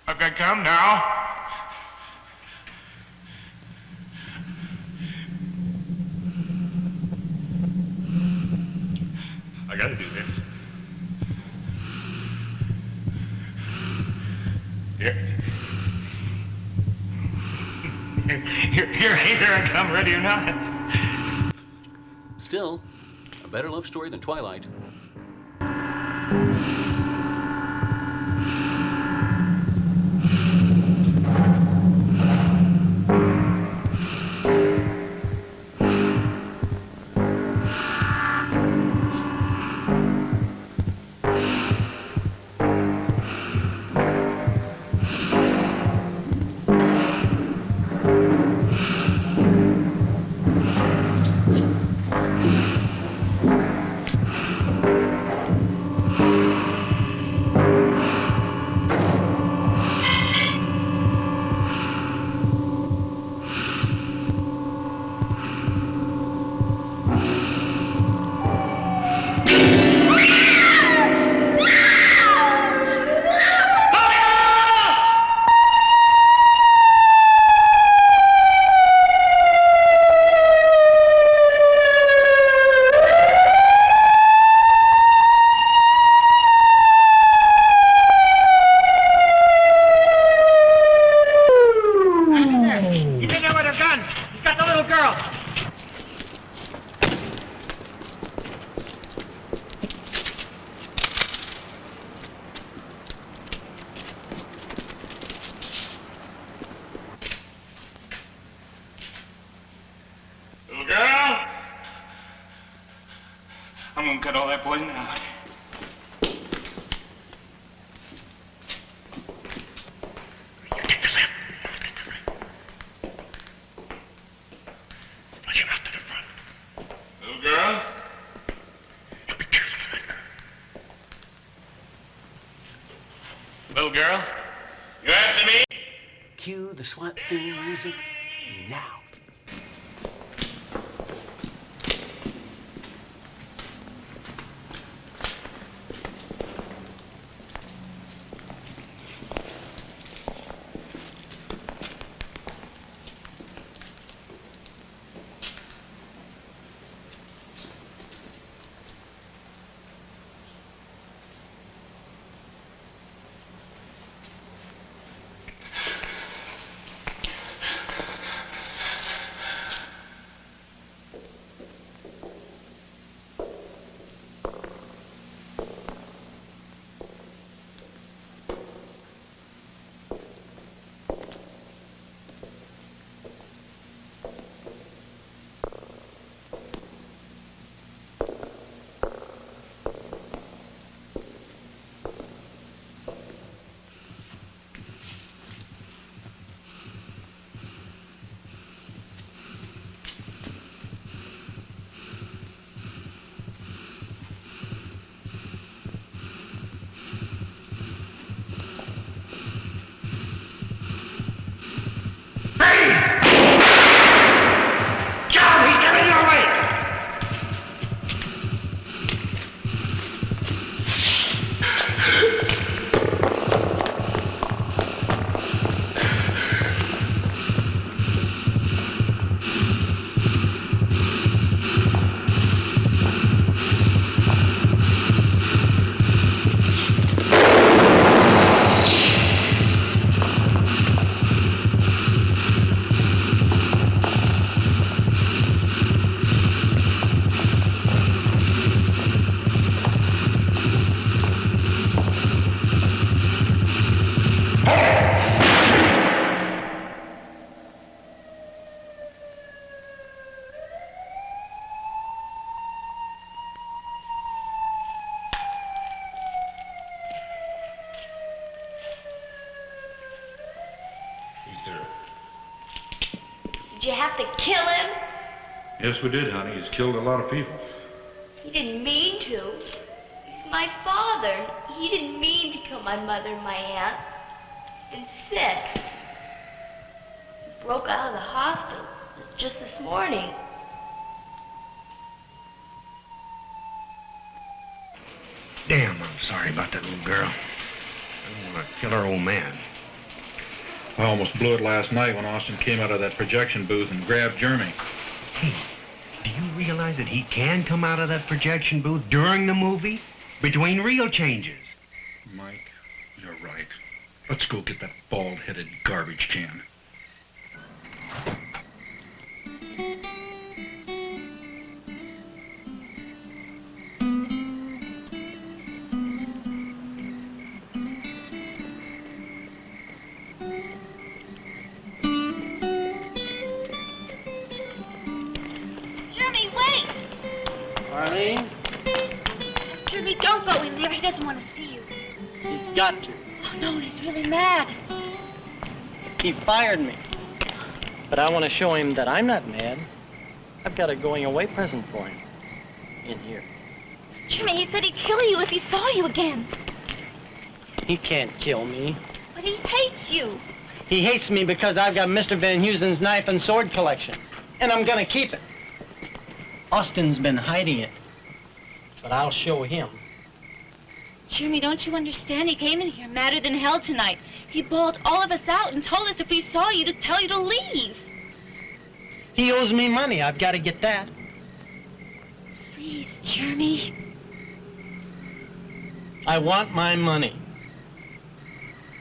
Okay, come now. I gotta do this. Here I come, ready or not. Still, a better love story than Twilight. gonna cut all that poison out. Little girl? Little girl? You after me? Cue the SWAT theme music now. Did you have to kill him? Yes, we did, honey. He's killed a lot of people. He didn't mean to. He's my father. He didn't mean to kill my mother and my aunt. He's been sick. He broke out of the hospital just this morning. Damn, I'm sorry about that little girl. I don't want to kill her old man. I almost blew it last night when Austin came out of that projection booth and grabbed Jeremy. Hey, do you realize that he can come out of that projection booth during the movie? Between real changes. Mike, you're right. Let's go get that bald-headed garbage can. Jeremy, wait! Arlene, Jeremy, don't go in there. He doesn't want to see you. he's got to. Oh, no, he's really mad. He fired me. But I want to show him that I'm not mad. I've got a going-away present for him. In here. Jeremy, he said he'd kill you if he saw you again. He can't kill me. But he hates you. He hates me because I've got Mr. Van Heusen's knife and sword collection. And I'm gonna keep it. Austin's been hiding it. But I'll show him. Jeremy, don't you understand? He came in here madder than hell tonight. He bawled all of us out and told us if we saw you to tell you to leave. He owes me money. I've got to get that. Please, Jeremy. I want my money.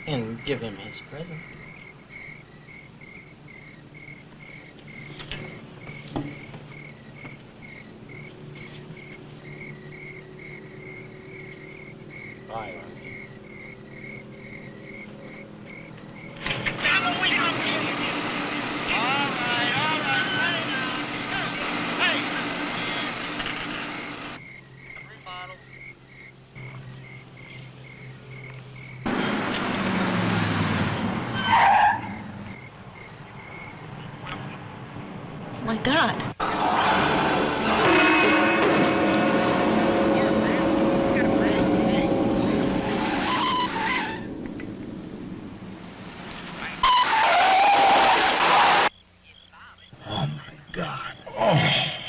And give him his present. Bye, Arlene. my God. Oh, my God. Oh,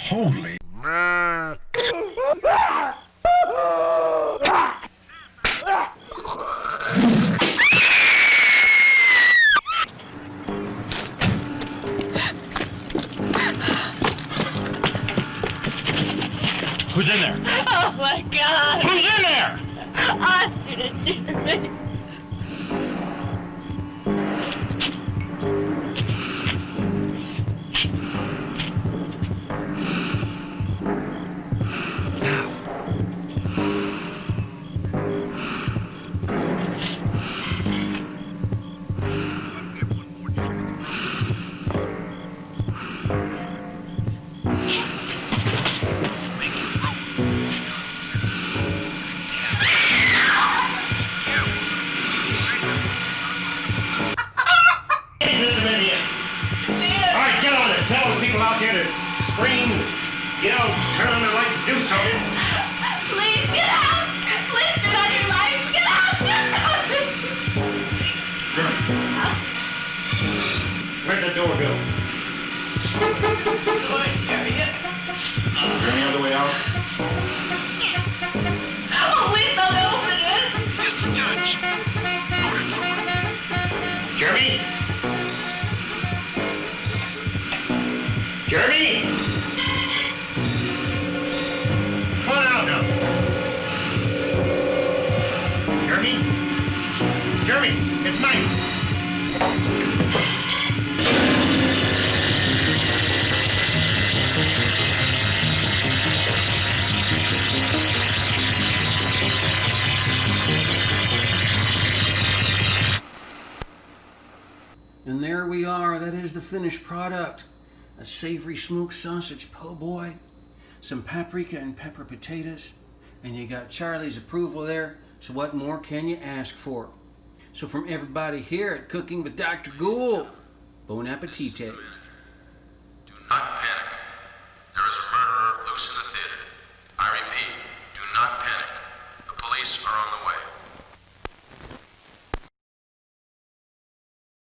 holy. Who's in there? Oh, my God. Who's in there? Austin and Jeremy. All right, get on it. Tell the people out there to scream, yell, turn on their lights, do something. Please get out! Please get on your lights! Get out! Get out! Where's the door, Bill? Turn the other way out. Oh, please don't open it! It's the judge. Jeremy? Jeremy? Come on out now. Jeremy? Jeremy, it's night. And there we are. That is the finished product. A savory smoked sausage po' boy, some paprika and pepper potatoes, and you got Charlie's approval there. So what more can you ask for? So from everybody here at Cooking with Dr. Gould, bon appetite.